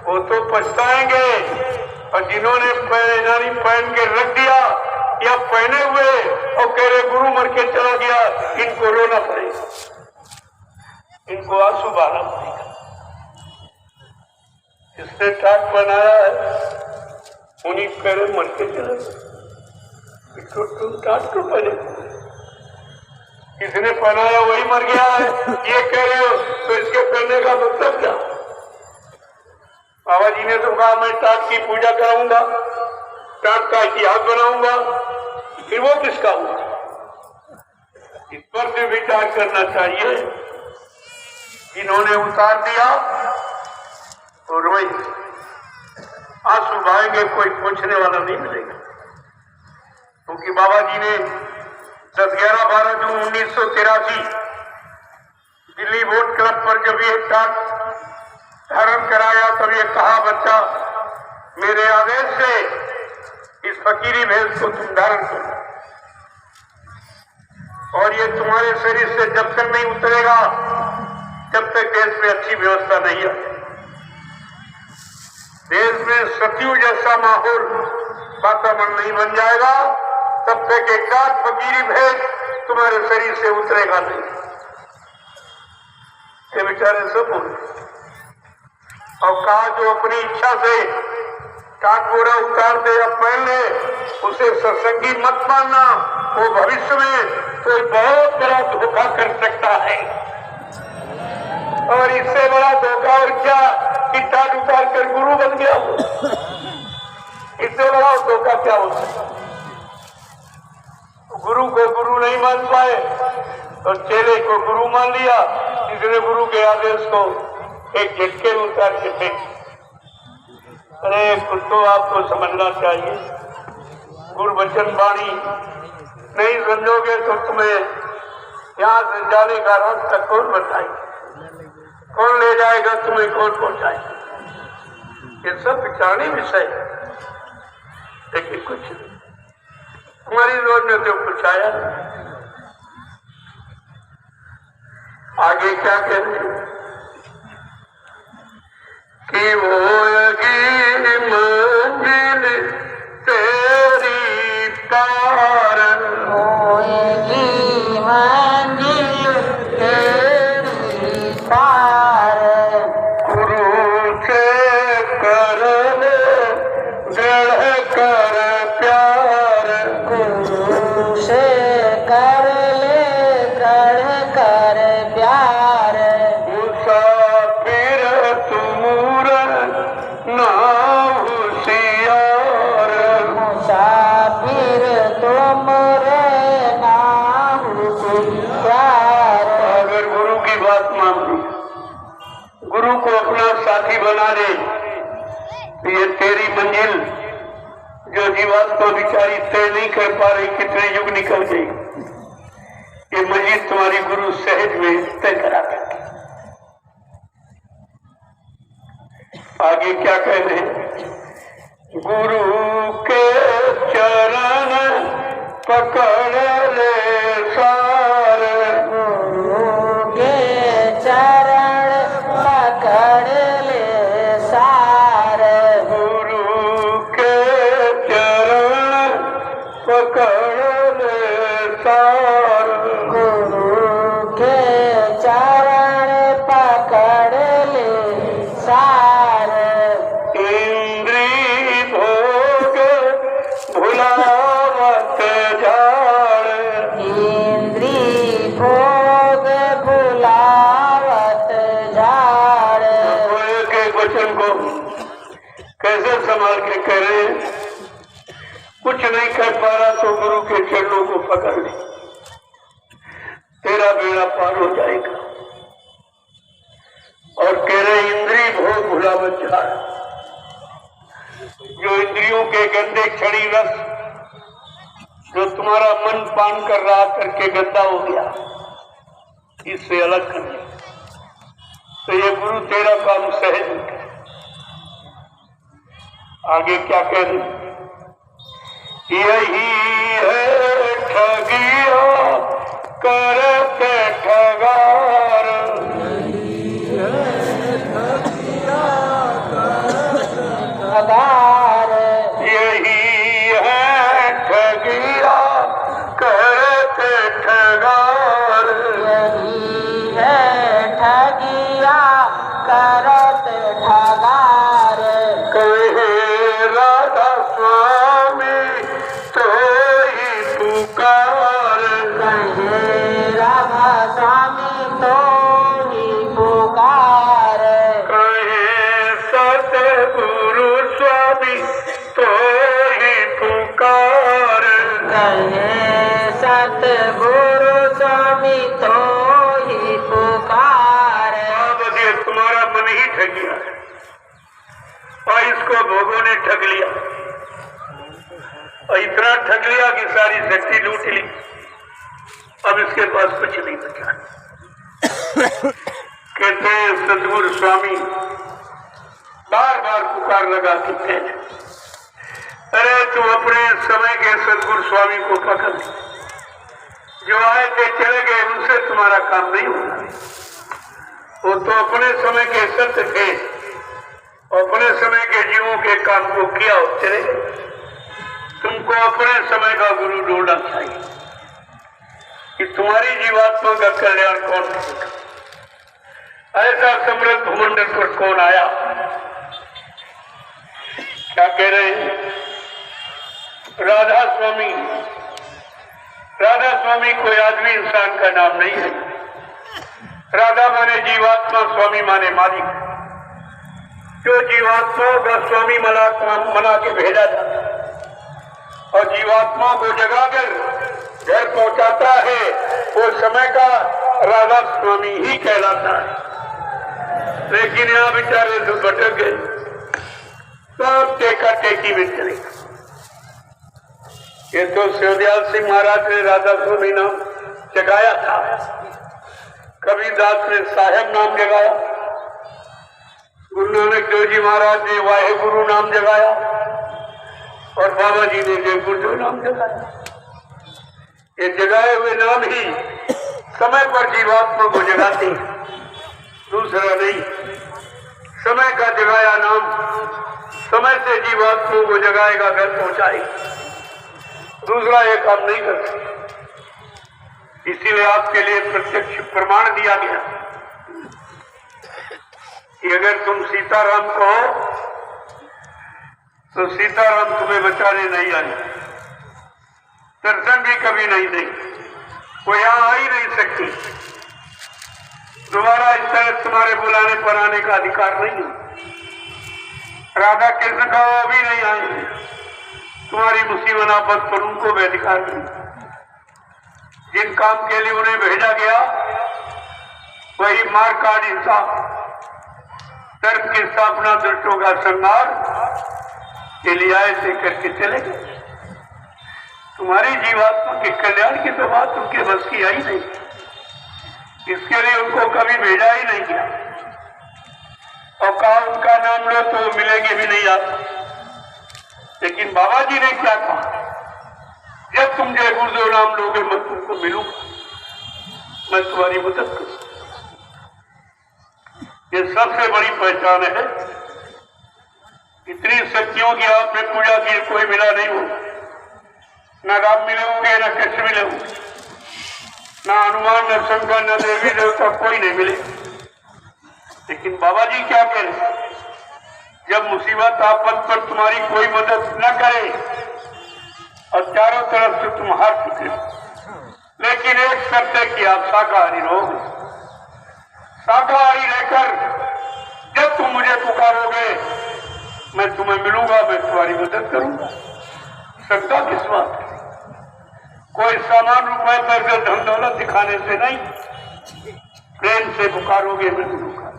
वो तो पछताएंगे। और जिन्होंने पहन के रख दिया या पहने हुए और कह रहे गुरु मर के चला गया, इनको रोना पड़ेगा, इनको आंसू बहाना पड़ेगा। जिसने टाट बनाया है उन्हीं कह रहे मर के चला गया, इसको तुम टाट क्यों पहने? किसने पहनाया वही मर गया है, ये कह रहे हो तो इसके पहनने का मतलब क्या? बाबा जी ने तो कहा मैं टाट की पूजा कराऊंगा, टाट का इतिहास बनाऊंगा, फिर वो किसका हुआ? इस पर भी विचार करना चाहिए। जिन्होंने उतार दिया तो रोए, आंसू बहाएंगे, कोई पूछने वाला नहीं मिलेगा। क्योंकि बाबा जी ने 10-11-12 जून 1983 दिल्ली वोट क्लब पर जब ये टाट धारण कराया तब ये कहा, बच्चा मेरे आदेश से इस फकीरी भेष को तुम धारण करो और ये तुम्हारे शरीर से जब तक नहीं उतरेगा तब तक देश में अच्छी व्यवस्था नहीं है। देश में सतयुग जैसा माहौल वातावरण नहीं बन जाएगा तब तक एक फकीरी भेष तुम्हारे शरीर से उतरेगा नहीं। ये बेचारे सब बोले और कहा जो अपनी इच्छा से काट गोरा उतार दे या पहन ले उसे सत्संगी मत मानना, वो भविष्य में कोई बहुत बड़ा धोखा कर सकता है। और इससे बड़ा धोखा और क्या कि टाट उतार कर गुरु बन गया हो, इससे बड़ा धोखा क्या हो सकता। गुरु को गुरु नहीं मान पाए और चेले को गुरु मान लिया, इसने गुरु के आदेश को एक झटके में उतार के फेंक। अरे कुछ तो आपको समझना चाहिए, गुरु वचन वाणी नहीं समझोगे तो तुम्हें यहाँ से जाने का रास्ता कौन बताएगा, कौन ले जाएगा तुम्हें, कौन पहुंचाएगा। ये सब विचारणी विषय है, लेकिन कुछ हमारी रोज में तो कुछ आया। आगे क्या कहते हैं कि वो मंजिल तेरी पार, होएगी मंजिल तेरी पार, गुरु से कर गढ़ कर प्यार, गुरु से कर ले गढ़ कर प्यार, मुसाफिर तुमूर ना होशियार, मुसाफिर तुम रे नाहु प्यार। अगर गुरु की बात मान ली, गुरु को अपना साथी बना ले, तो ये तेरी मंजिल जो जीवात्मा बिचारी तय नहीं कर पा रही, कितने युग निकल गई, ये मंजिल तुम्हारी गुरु सहज में तय करा देंगे। आगे क्या कह रहे हैं, गुरु के चरण पकड़ ले सार, गुरु के चरण पकड़ ले सार, गुरु के चरण पकड़ ले सार, गुरु के चरण पकड़ ले सार, इंद्री भोग भुलावत जाड़, इंद्री भोग भुलावत झाड़। एक वचन को कैसे संभाल के कह रहे हैं, कुछ नहीं कर पा रहा तो गुरु के चरणों को पकड़ ले, तेरा बेड़ा पार हो जाएगा। और कह रहे इंद्री भोग भुलावत झाड़, जो इंद्रियों के गंदे क्षणी रस जो तुम्हारा मन पान कर रहा करके गंदा हो गया, इससे अलग कर ले, तो ये गुरु तेरा काम सहज है। आगे क्या कह रहे, यही है ठगिया करते ठगार, ठगार, यही है ठगिया करते ठगार, यही है ठगिया करत ठगार, कहे राधा स्वामी तो ही पुकार, कहे राधा स्वामी तो ही पुकार, कहे सतगुरु स्वामी तो ही पुकार, कहे सतगुरु स्वामी तो ही पुकार। बस ये तुम्हारा मन ही ठग गया और इसको भोगों ने ठग लिया। और इतना ठग लिया कि सारी शक्ति लूट ली। अब इसके पास कुछ नहीं बचा। कहते हैं सदगुरु स्वामी बार बार पुकार लगा के, अरे तू अपने समय के सदगुरु स्वामी को पकड़, जो आए थे चले गए, उनसे तुम्हारा काम नहीं होगा। वो तो अपने समय के संत थे, अपने समय के जीवों के काम को किया और चले गए। तुमको अपने समय का गुरु ढूंढना चाहिए कि तुम्हारी जीवात्मा का कल्याण कौन करेगा। ऐसा समृद्ध भूमंडल पर कौन आया? क्या कह रहे हैं? राधा स्वामी। राधा स्वामी कोई आदमी इंसान का नाम नहीं है। राधा माने जीवात्मा, स्वामी माने मालिक। जो जीवात्माओं का स्वामी मना के भेजा जाता है और जीवात्मा को जगाकर घर पहुंचाता है, वो समय का राधा स्वामी ही कहलाता है। लेकिन यहाँ बेचारे तो भटक गए, सब टेका टेकी में चले। ये तो शिवदयाल सिंह महाराज ने राधा स्वामी नाम जगाया था, कबीरदास ने साहेब नाम जगाया, गुरु नानक देव जी महाराज ने वाहे गुरु नाम जगाया और बाबा जी ने जय गुरुदेव नाम जगाया। ये जगाए हुए नाम ही समय पर जीवात्मा को जगाते हैं, दूसरा नहीं। समय का जगाया नाम समय से जीवात्मा को जगाएगा, घर पहुंचाएगा, दूसरा ये काम नहीं कर सकता। इसीलिए आपके लिए प्रत्यक्ष प्रमाण दिया गया कि अगर तुम सीताराम कहो तो सीताराम तुम्हें बचाने नहीं आए, दर्शन भी कभी नहीं देंगे, वो यहां आ ही नहीं सकती। दोबारा इस तरह तुम्हारे बुलाने पर आने का अधिकार नहीं है। राधा कृष्ण का वो भी नहीं आएंगे, तुम्हारी मुसीबत आफत पर उनको भी अधिकार नहीं। जिन काम के लिए उन्हें भेजा गया वही मार काट इंसाफ, धर्म की स्थापना, दुष्टों का संहार के लिए आए थे, करके चले गए। तुम्हारी जीवात्मा के कल्याण की तो बात उनके बस की आई नहीं, इसके लिए उनको कभी भेजा ही नहीं गया। और कहा उनका नाम लो तो मिलेंगे भी नहीं आप। लेकिन बाबा जी ने क्या कहा? जब तुम जय गुरुदेव नाम लोगे मैं तुमको मिलूंगा, मैं तुम्हारी मदद करूंगा। ये सबसे बड़ी पहचान है। इतनी शक्तियों की आपने पूजा की, कोई मिला नहीं हो। न राम मिले होंगे, न कृष्ण मिले होंगे, न हनुमान, न शंकर, न देवी देवता, कोई नहीं मिले। लेकिन बाबा जी क्या कह रहे? जब मुसीबत आफत पर तुम्हारी कोई मदद न करे और चारों तरफ से तुम हार चुके, लेकिन एक शर्त है कि आप शाकाहारी रहोगे। शाकाहारी रहकर जब तुम मुझे पुकारोगे मैं तुम्हें मिलूंगा, मैं तुम्हारी मदद करूंगा। श्रद्धा किस बात है? कोई सामान रुपए पर धन दौलत दिखाने से नहीं, प्रेम से पुकारोगे मैं मिलूंगा,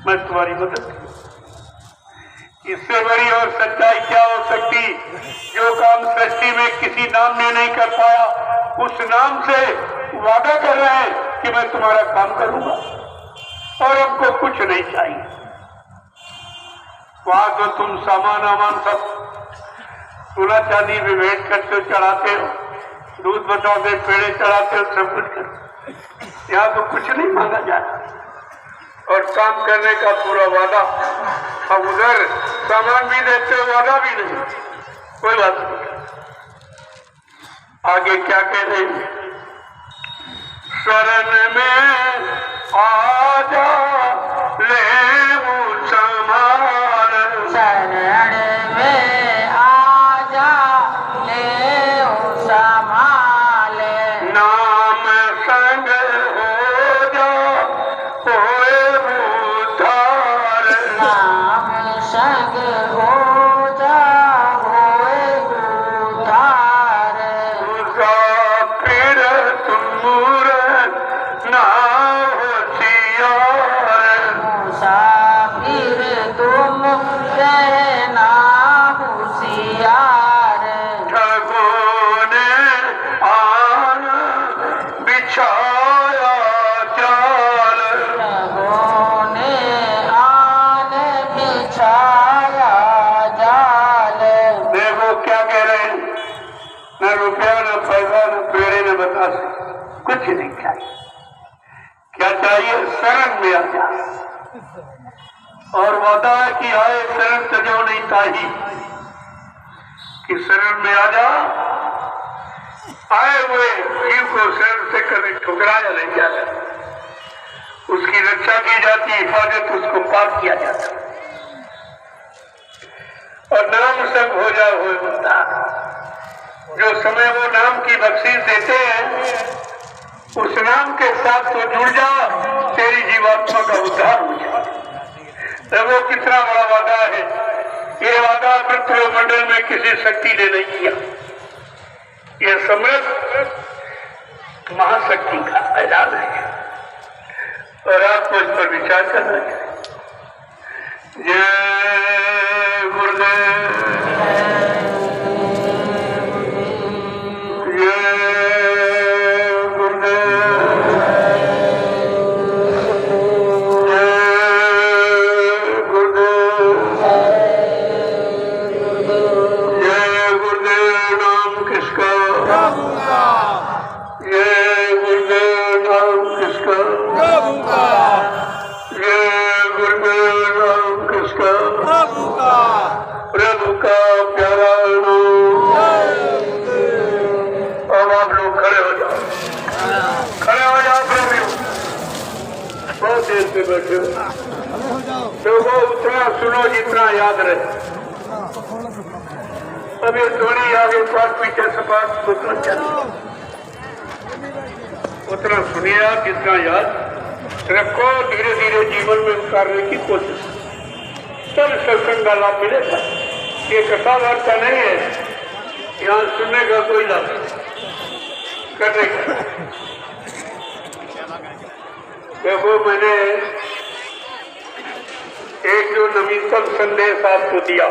मैं तुम्हारी मदद करूंगा। इससे बड़ी और सच्चाई क्या हो सकती? जो काम सृष्टि में किसी नाम ने नहीं कर पाया, उस नाम से वादा कर रहे हैं कि मैं तुम्हारा काम करूंगा और हमको कुछ नहीं चाहिए। वहां तो तुम सामान वामान सब सोना चांदी में भेंट करते हो, चढ़ाते हो, दूध बताते, पेड़े चढ़ाते हो, सब कुछ करते। यहाँ तो कुछ नहीं मांगा जाता और काम करने का पूरा वादा। अब उधर सामान भी देते हो, वादा भी नहीं, कोई बात नहीं। आगे क्या कह रहे हैं? शरण में आजा ले संभाल, शरण में आजा ले संभाल, नाम संग हो जा होए उद्धार, नाम संग हो जा होए उद्धार, मुसाफिर तुम ना होशियार, मुसाफिर दुनिया से कुछ नहीं चाहिए। क्या चाहिए? शरण में आ जा। और वादा है कि आए शरण तजो नहीं ताही, कि शरण में आ जा। आए हुए जीव को शरण से कभी ठुकराया नहीं जाता, उसकी रक्षा की जाती, हिफाजत उसको पार किया जाता। और नाम संग हो जा हो मुक्ता, जो समय वो नाम की बख्शीश देते हैं उस नाम के साथ तो जुड़ जा, तेरी जीवात्मा का उद्धार हो जाए। तो वो कितना बड़ा वादा है। ये वादा पृथ्वी मंडल में किसी शक्ति ने नहीं किया। ये समृद्ध महाशक्ति का ऐलान है और आपको इस पर विचार करना चाहिए। जय गुरुदेव, प्रभु का प्यारा नाम। अब आप लोग खड़े हो जाओ, खड़े हो जाओ प्रभु। बहुत देर से बैठे हो तो वो उतना सुनो जितना याद रहे। अब ये थोड़ी आगे पास पीछे सपाट उतना चलिए, उतना सुनिए आप जितना याद रखो। धीरे धीरे जीवन में उतारने की कोशिश, तब सत्संग का लाभ मिलेगा। ये कथा वार्ता नहीं है, यहाँ सुनने का कोई लाभ करने का। देखो, मैंने एक जो नवीनतम संदेश आपको दिया,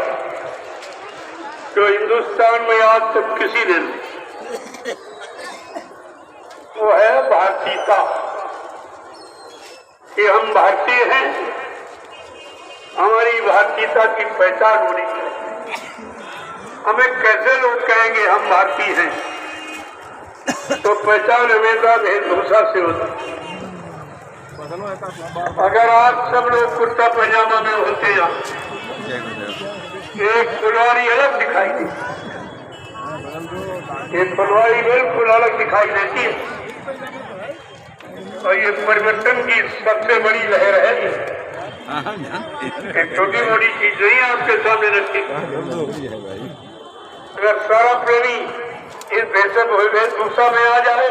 जो हिंदुस्तान में आज तक किसी ने नहीं, वो है भारतीयता, कि हम भारतीय हैं, हमारी भारतीयता की पहचान होनी चाहिए। हमें कैसे लोग कहेंगे हम भारतीय हैं? तो पहचान हमेशा वेशभूषा से होती। अगर आप सब लोग कुर्ता पैजामा में होते हैं, एक फुलवारी अलग दिखाई देती, एक फुलवारी बिल्कुल अलग दिखाई देती है। और ये परिवर्तन की सबसे बड़ी लहर है। एक छोटी मोटी चीज नहीं आपके सामने रखी। अगर सारा प्रेमी इस वेशभूषा में आ जाए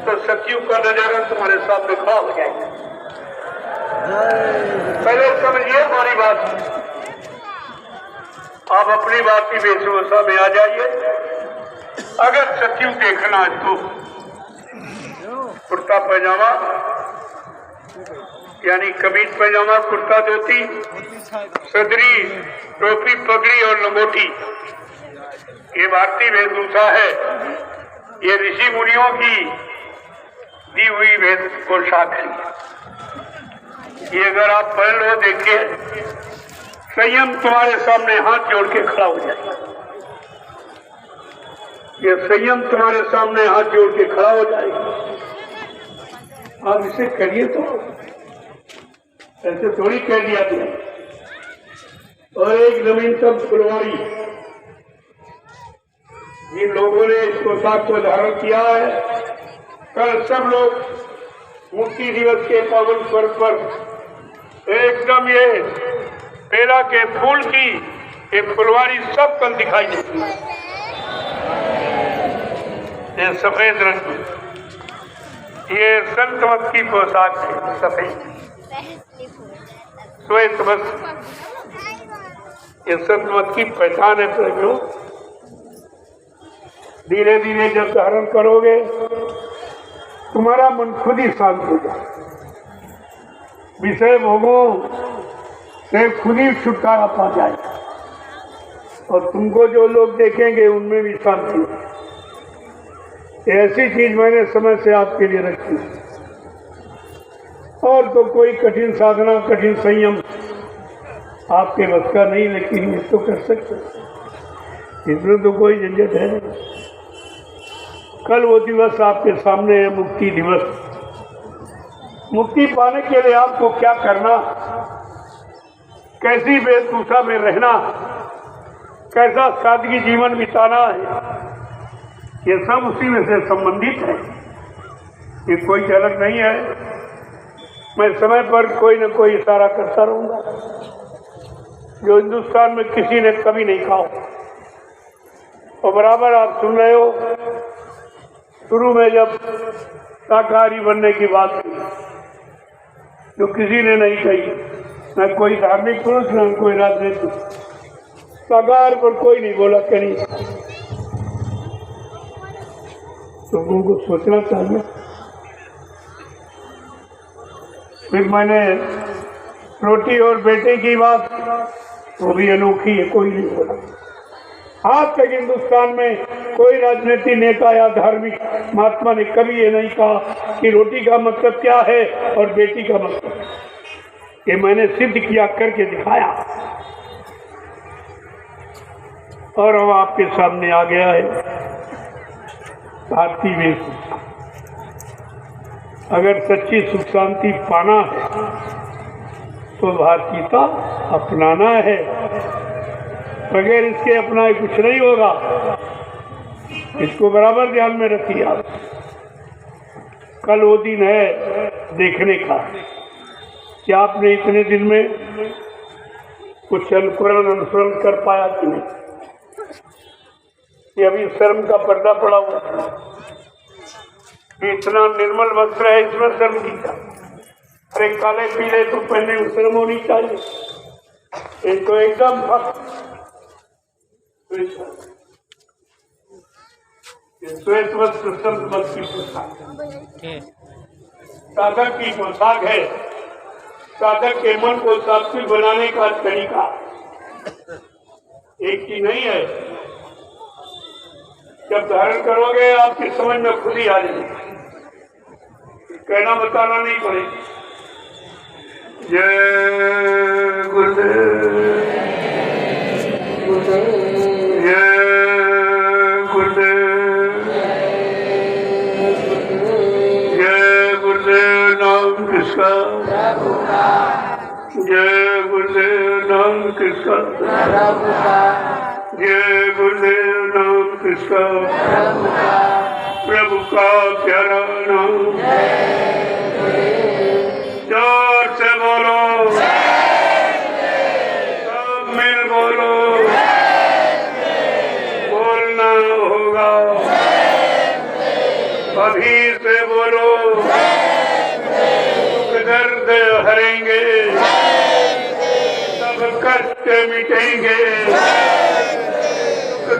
तो सतयुग का नजारा तुम्हारे सामने खड़ा हो जाएगा। पहले समझिए हमारी बात, आप अपनी बात की वेशभूषा में आ जाइए। अगर सतयुग देखना है तो कुर्ता पैजामा यानी कमीज पैजामा, कुर्ता धोती, सदरी, टोपी, पगड़ी और लंगोटी, ये भारतीय वेशभूषा है। ये ऋषि मुनियों की दी हुई वेश पोशाक है। ये अगर आप पहन लो, देखिए, संयम तुम्हारे सामने हाथ जोड़ के खड़ा हो जाएगा। ये संयम तुम्हारे सामने हाथ जोड़ के खड़ा हो जाएगा। आप इसे करिए, तो ऐसे थोड़ी कह दिया गया। और एक नवीनतम फुलवारी, जिन लोगों ने इस पोशाक को धारण किया है, कल सब लोग मुक्ति दिवस के पावन पर्व पर एकदम ये बेला के फूल की एक फुलवारी सब कल दिखाई देती है। ये सफेद रंग की, ये संत मत की पोशाक है, सफेद श्वेत वस्त्र, ये संत मत की पहचान है। प्रभु, धीरे धीरे जब धारण करोगे तुम्हारा मन खुद ही शांत हो जाए, विषय भोगों से खुद ही छुटकारा पा जाए और तुमको जो लोग देखेंगे उनमें भी शांति हो। ऐसी चीज मैंने समय से आपके लिए रखी। और तो कोई कठिन साधना, कठिन संयम आपके बस का नहीं, लेकिन ये तो कर सकते, इसमें तो कोई झंझट है नहीं। कल वो दिवस आपके सामने है, मुक्ति दिवस। मुक्ति पाने के लिए आपको क्या करना, कैसी वेशभूषा में रहना, कैसा सादगी जीवन बिताना है, ये सब उसी में से संबंधित है। ये कोई झलक नहीं है। मैं समय पर कोई न कोई इशारा करता रहूंगा जो हिंदुस्तान में किसी ने कभी नहीं कहा। और बराबर आप सुन रहे हो, शुरू में जब शाकाहारी बनने की बात की जो किसी ने नहीं कही, न कोई धार्मिक पुरुष न कोई राजनीतिक, शाकाहार पर कोई नहीं बोला कहीं। लोगों को सोचना चाहिए। फिर मैंने रोटी और बेटे की बात, वो भी अनोखी है, कोई नहीं बोला। आज तक हिंदुस्तान में कोई राजनीतिक नेता या धार्मिक महात्मा ने कभी ये नहीं कहा कि रोटी का मतलब क्या है और बेटी का मतलब। ये मैंने सिद्ध किया, करके दिखाया, और अब आपके सामने आ गया है भारतीय वेशभूषा। अगर सच्ची सुख शांति पाना है तो भारतीयता अपनाना है। बगैर इसके अपनाए कुछ नहीं होगा। इसको बराबर ध्यान में रखिए आप। कल वो दिन है देखने का कि आपने इतने दिन में कुछ अनुसरण कर पाया कि नहीं। ये अभी शर्म का पर्दा पड़ा हुआ, इतना निर्मल वस्त्र है, इसमें शर्म की क्या। अरे काले पीले तो पहनने में शर्म होनी चाहिए। इनको एकदम श्वेत वस्त्र संत वस्त्र की पोशाक, साधक की पोशाक है। साधक के मन को सात्विक बनाने का तरीका एक ही नहीं है। जब धारण करोगे आपकी समझ में खुद ही आ जाएगी, कहना बताना नहीं पड़ेगा। जय गुरुदेव, जय गुरुदेव, जय गुरुदेव नाम किसका, जय गुरुदेव नाम किसका, जय गुरुदेव नाम किसका, प्रभु का प्यारा नाम। जोर से बोलो, सब मिल बोलो, बोलना होगा। अभी से बोलो, दर्द हरेंगे, सब कष्ट मिटेंगे,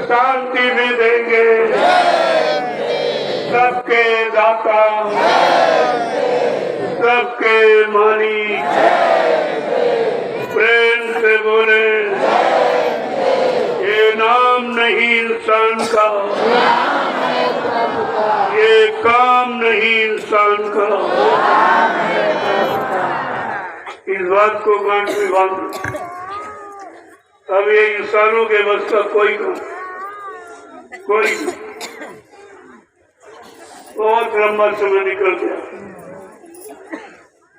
शांति भी देंगे। सबके दाता, सबके मालिक, प्रेम से बोले, ये नाम नहीं इंसान का, ये काम नहीं इंसान का। इस बात को गांठ में बांध। अब ये इंसानों के बस का कोई काम, कोई बहुत लंबा समय निकल गया।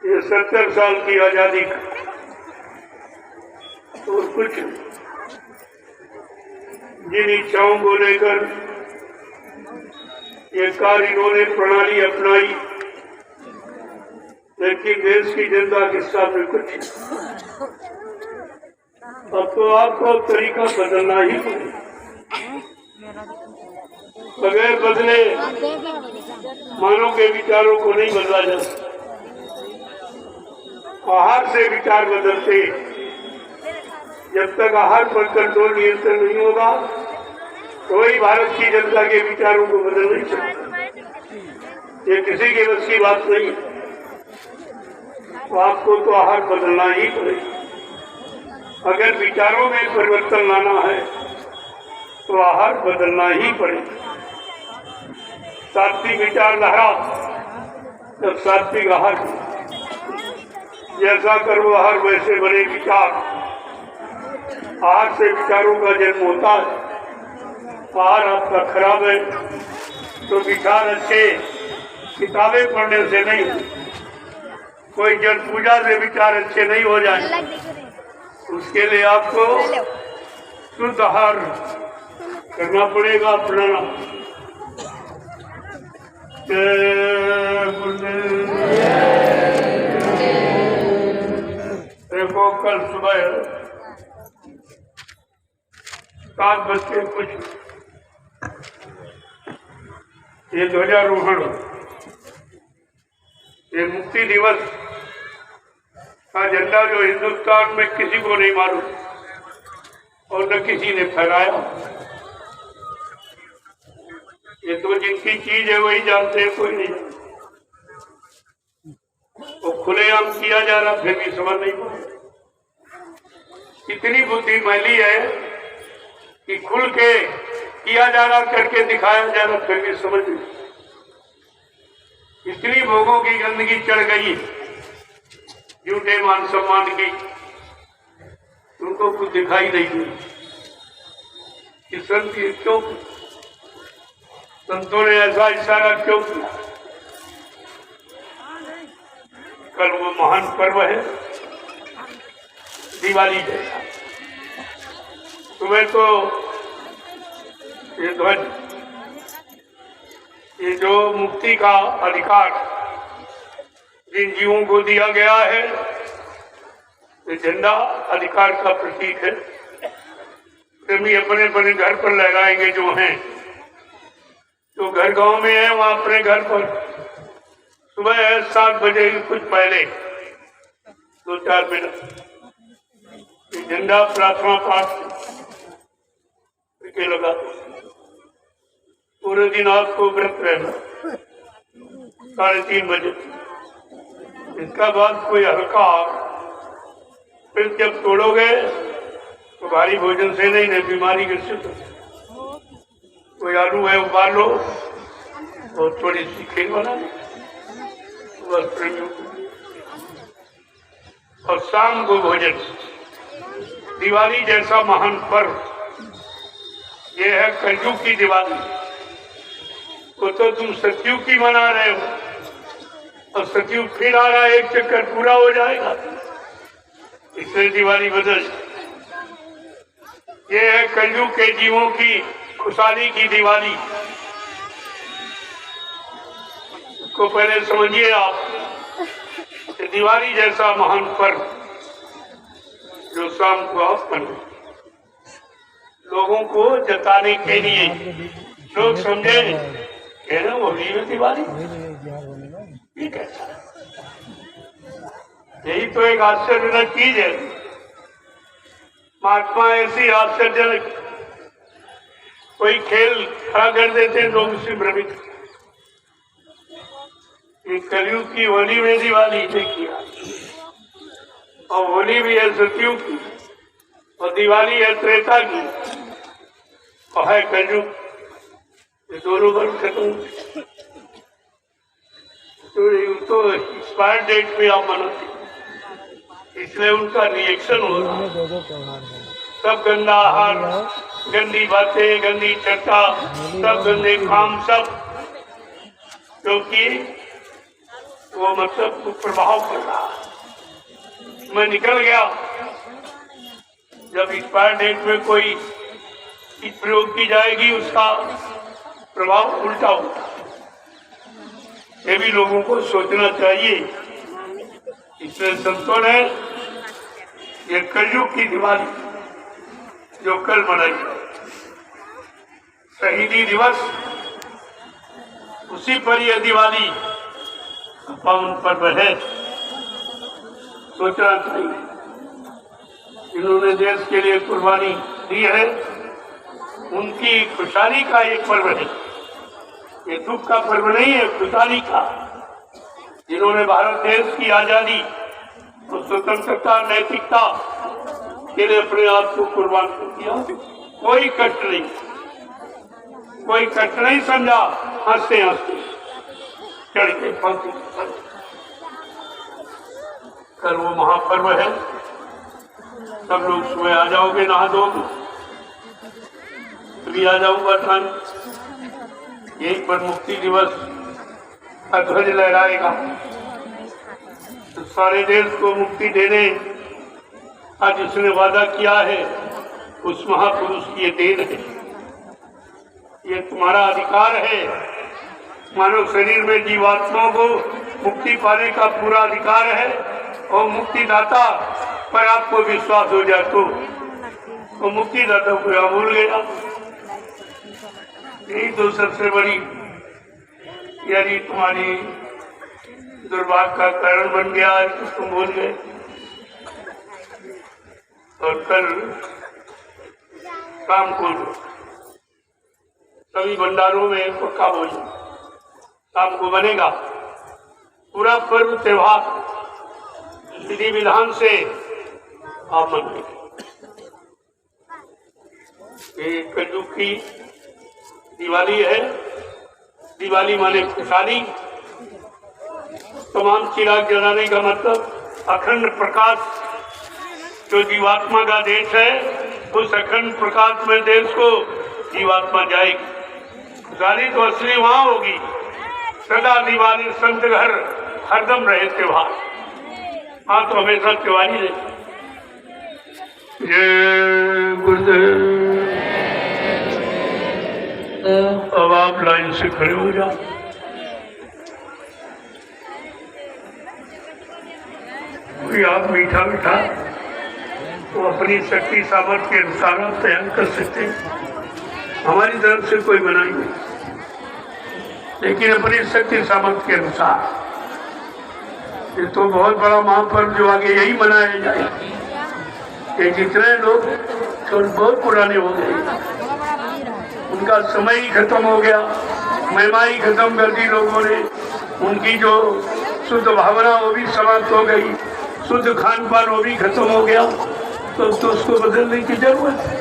ये 70 साल की आजादी का तो कुछ जिन इच्छाओं को लेकर ये कारीगरों प्रणाली अपनाई, लेकिन देश की जनता के सामने कुछ। अब तो आपको तरीका बदलना ही पड़ेगा। बगैर बदले मानव के विचारों को नहीं बदला जा सकता। आहार से विचार बदलते। जब तक आहार पर कंट्रोल नियंत्रण नहीं होगा कोई भारत की जनता के विचारों को बदल नहीं सकता। ये किसी के बस की बात नहीं है। तो आपको तो आहार बदलना ही पड़ेगा। अगर विचारों में परिवर्तन लाना है तो आहार बदलना ही पड़ेगा। सात्विक विचार लहरा तब सात्विक आहार, जैसा करो आहार वैसे बने विचार। आहार से विचारों का जन्म होता है। आहार आपका खराब है तो विचार अच्छे किताबें पढ़ने से नहीं, कोई जन पूजा से विचार अच्छे नहीं हो जाए। उसके लिए आपको शुद्ध आहार करना पड़ेगा, अपनाना। देखो कल सुबह 7 बजे ये ध्वजारोहण, ये मुक्ति दिवस का झंडा जो हिंदुस्तान में किसी को नहीं मालूम और न किसी ने फहराया। ये तो जिनकी चीज है वही जानते हैं, कोई नहीं। वो खुलेआम किया जा रहा, फिर भी समझ नहीं पा। इतनी बुद्धि मैली है कि खुल के किया जा रहा, करके दिखाया जा रहा, फिर भी समझ नहीं। इतनी भोगों की गंदगी चढ़ गई, झूठे मान सम्मान की, उनको कुछ दिखाई नहीं दी। इस संत क्यों, संतों ने ऐसा इशारा क्यों किया? कल वो महान पर्व है दिवाली जैसा। तुम्हें तो ये ध्वज, ये जो मुक्ति का अधिकार जिन जीवों को दिया गया है, ये झंडा अधिकार का प्रतीक है। भी अपने अपने घर पर लगाएंगे, जो हैं, जो घर गांव में है वहां अपने घर पर सुबह 7 बजे कुछ पहले 2-4 मिनट झंडा प्रार्थना पाठ के लगा। पूरे दिन आपको व्रत रहना 3:30 बजे। इसका बाद कोई हल्का, फिर जब तोड़ोगे तो भारी भोजन से नहीं, बीमारी ग्रसित हो। कोई आलू है उबाल लो और थोड़ी सी खीर बना लो, बस प्रेमियों। और शाम को भोजन। दिवाली जैसा महान पर्व, ये है कलयुग की दिवाली। वो तो तुम सतयुग की मना रहे हो, और सतयुग फिर आ रहा है, एक चक्कर पूरा हो जाएगा, इसलिए दिवाली बदल। ये है कलयुग के जीवों की खुशहाली की दिवाली। को पहले समझिए आप कि दिवाली जैसा महान पर्व जो शाम को आप मनाएं, लोगों को जताने के लिए लोग समझे कि ना वो दिवाली ठीक है। यही तो एक आश्चर्यजनक चीज है। महात्मा ऐसी आश्चर्यजनक कोई खेल खड़ा कर देते हैं, लोग उससे भ्रमित। कलयुग की होली में दिवाली देखिए, और होली भी है सतयुग की, और दिवाली है त्रेता की, और है कलयुग। ये दोनों वर्ग खत्म। तो एक्सपायर डेट पे आप मनाते, इसलिए उनका रिएक्शन हो रहा। सब गंदा आहार, गंदी बातें, गंदी चर्चा, सब गंदे काम, सब, क्योंकि वो मतलब प्रभाव कर रहा। मैं निकल गया, जब एक्सपायर डेट में कोई चीज प्रयोग की जाएगी, उसका प्रभाव उल्टा होता। ये भी लोगों को सोचना चाहिए। इसलिए संतों ने ये कलयुग की दिवाली जो कल मनाई, शहीदी दिवस, उसी पर यह दिवाली पावन पर्व है। सोचना चाहिए, जिन्होंने देश के लिए कुर्बानी दी है, उनकी खुशहाली का एक पर्व है। ये दुख का पर्व नहीं है, खुशहाली का। जिन्होंने भारत देश की आजादी और स्वतंत्रता, नैतिकता के लिए अपने आप को कुर्बान कर दिया, कोई कष्ट नहीं, कोई कष्ट नहीं समझा। हंसते हंसते चढ़ के फांसी। कल वो महापर्व है, सब लोग सुबह आ जाओगे, नहा धोगे, भी आ जाऊंगा टाइम, यही पर मुक्ति दिवस का ध्वज लहराएगा। तो सारे देश को मुक्ति देने आज उसने वादा किया है, उस महापुरुष की ये देन है। ये तुम्हारा अधिकार है। मानव शरीर में जीवात्माओं को मुक्ति पाने का पूरा अधिकार है और मुक्तिदाता पर आपको विश्वास हो जाए तो मुक्तिदाता को यहाँ भूल गया। यही तो सबसे बड़ी यदि तुम्हारी दुर्भाग्य का कारण बन गया है तो तुम भूल गए। और कल शाम को सभी भंडारों में पक्का भोजन शाम को बनेगा। पूरा पर्व त्योहार विधि विधान से आप मनाएंगे। ये कलयुग की दिवाली है। दिवाली माने खुशहाली। तमाम चिराग जलाने का मतलब अखंड प्रकाश जो जीवात्मा का देश है, उस अखंड प्रकाश में देश को जीवात्मा जाएगी। खुशहाली तो असली वहां होगी। सदा दिवाली संत घर हरदम रहे त्योहार। हाँ तो हमेशा त्योहार ही रहे। जय गुरुदेव। अब आप लाइन से खड़े हो जाओ। कोई आप मीठा मीठा तो अपनी शक्ति सामर्थ्य के अनुसार आप तैयार कर सकते हैं। हमारी तरफ से कोई मनाही नहीं, लेकिन अपनी शक्ति सामर्थ्य के अनुसार। ये तो बहुत बड़ा महापर्व जो आगे यही मनाया जाए। ये जितने लोग जो बहुत पुराने हो गए, उनका समय ही खत्म हो गया, महिमा ही खत्म कर दी लोगों ने। उनकी जो शुद्ध भावना वो भी समाप्त हो गई, शुद्ध खान पान वो भी खत्म हो गया। तो उसको बदलने की जरूरत है।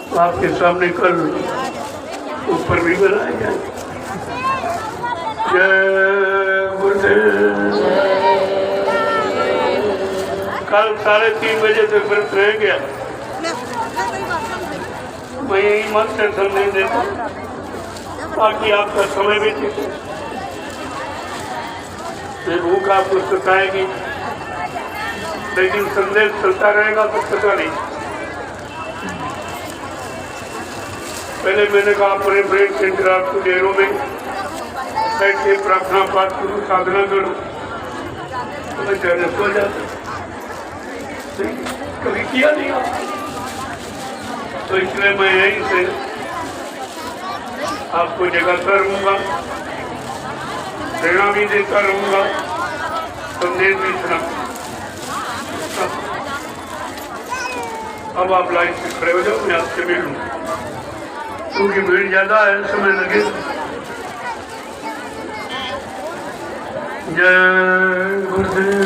तो आपके सामने कल ऊपर भी बनाया जाए। जय गुरुदेव। कल 3:30 बजे तक व्रत रह गया। मैं यही मत से संदेश देता ताकि आपका समय भी टिके। ये भूख आपको सताएगी, लेकिन संदेश चलता रहेगा तो पता नहीं। पहले मैंने कहा अपने ब्रेन सेंटर आपको डेरों में बैठ के प्रार्थना पाठ करो, साधना करो, तो मैं चैन सो जाता। कभी किया नहीं आप, तो इसलिए मैं यहीं से आपको जगाता रहूंगा, प्रेरणा भी देता रहूंगा, संदेश भी सुना। अब आप लाइन से खड़े हो जाओ, मैं आपसे मिलूं, क्योंकि भीड़ ज्यादा है, समय लगेगा। जय गुरुदेव।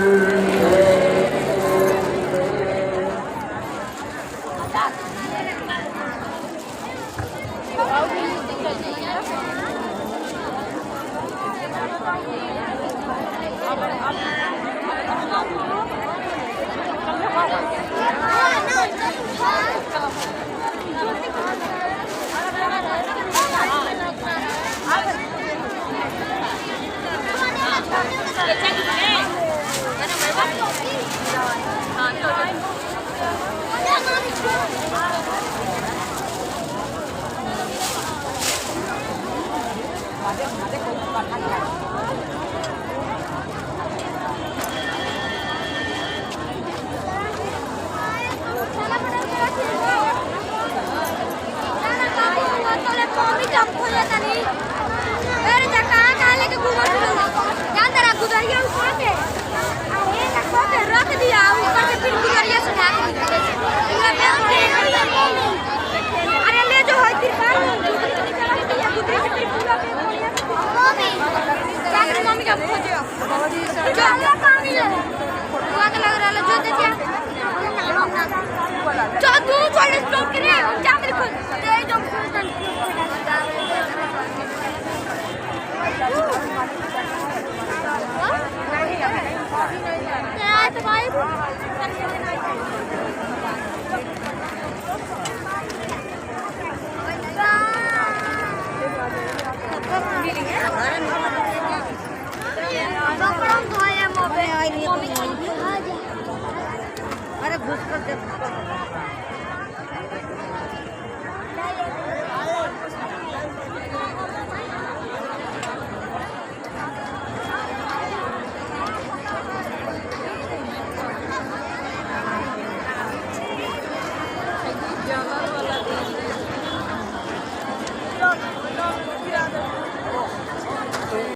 जो तू छोड़ स्टॉप करे क्या मेरे को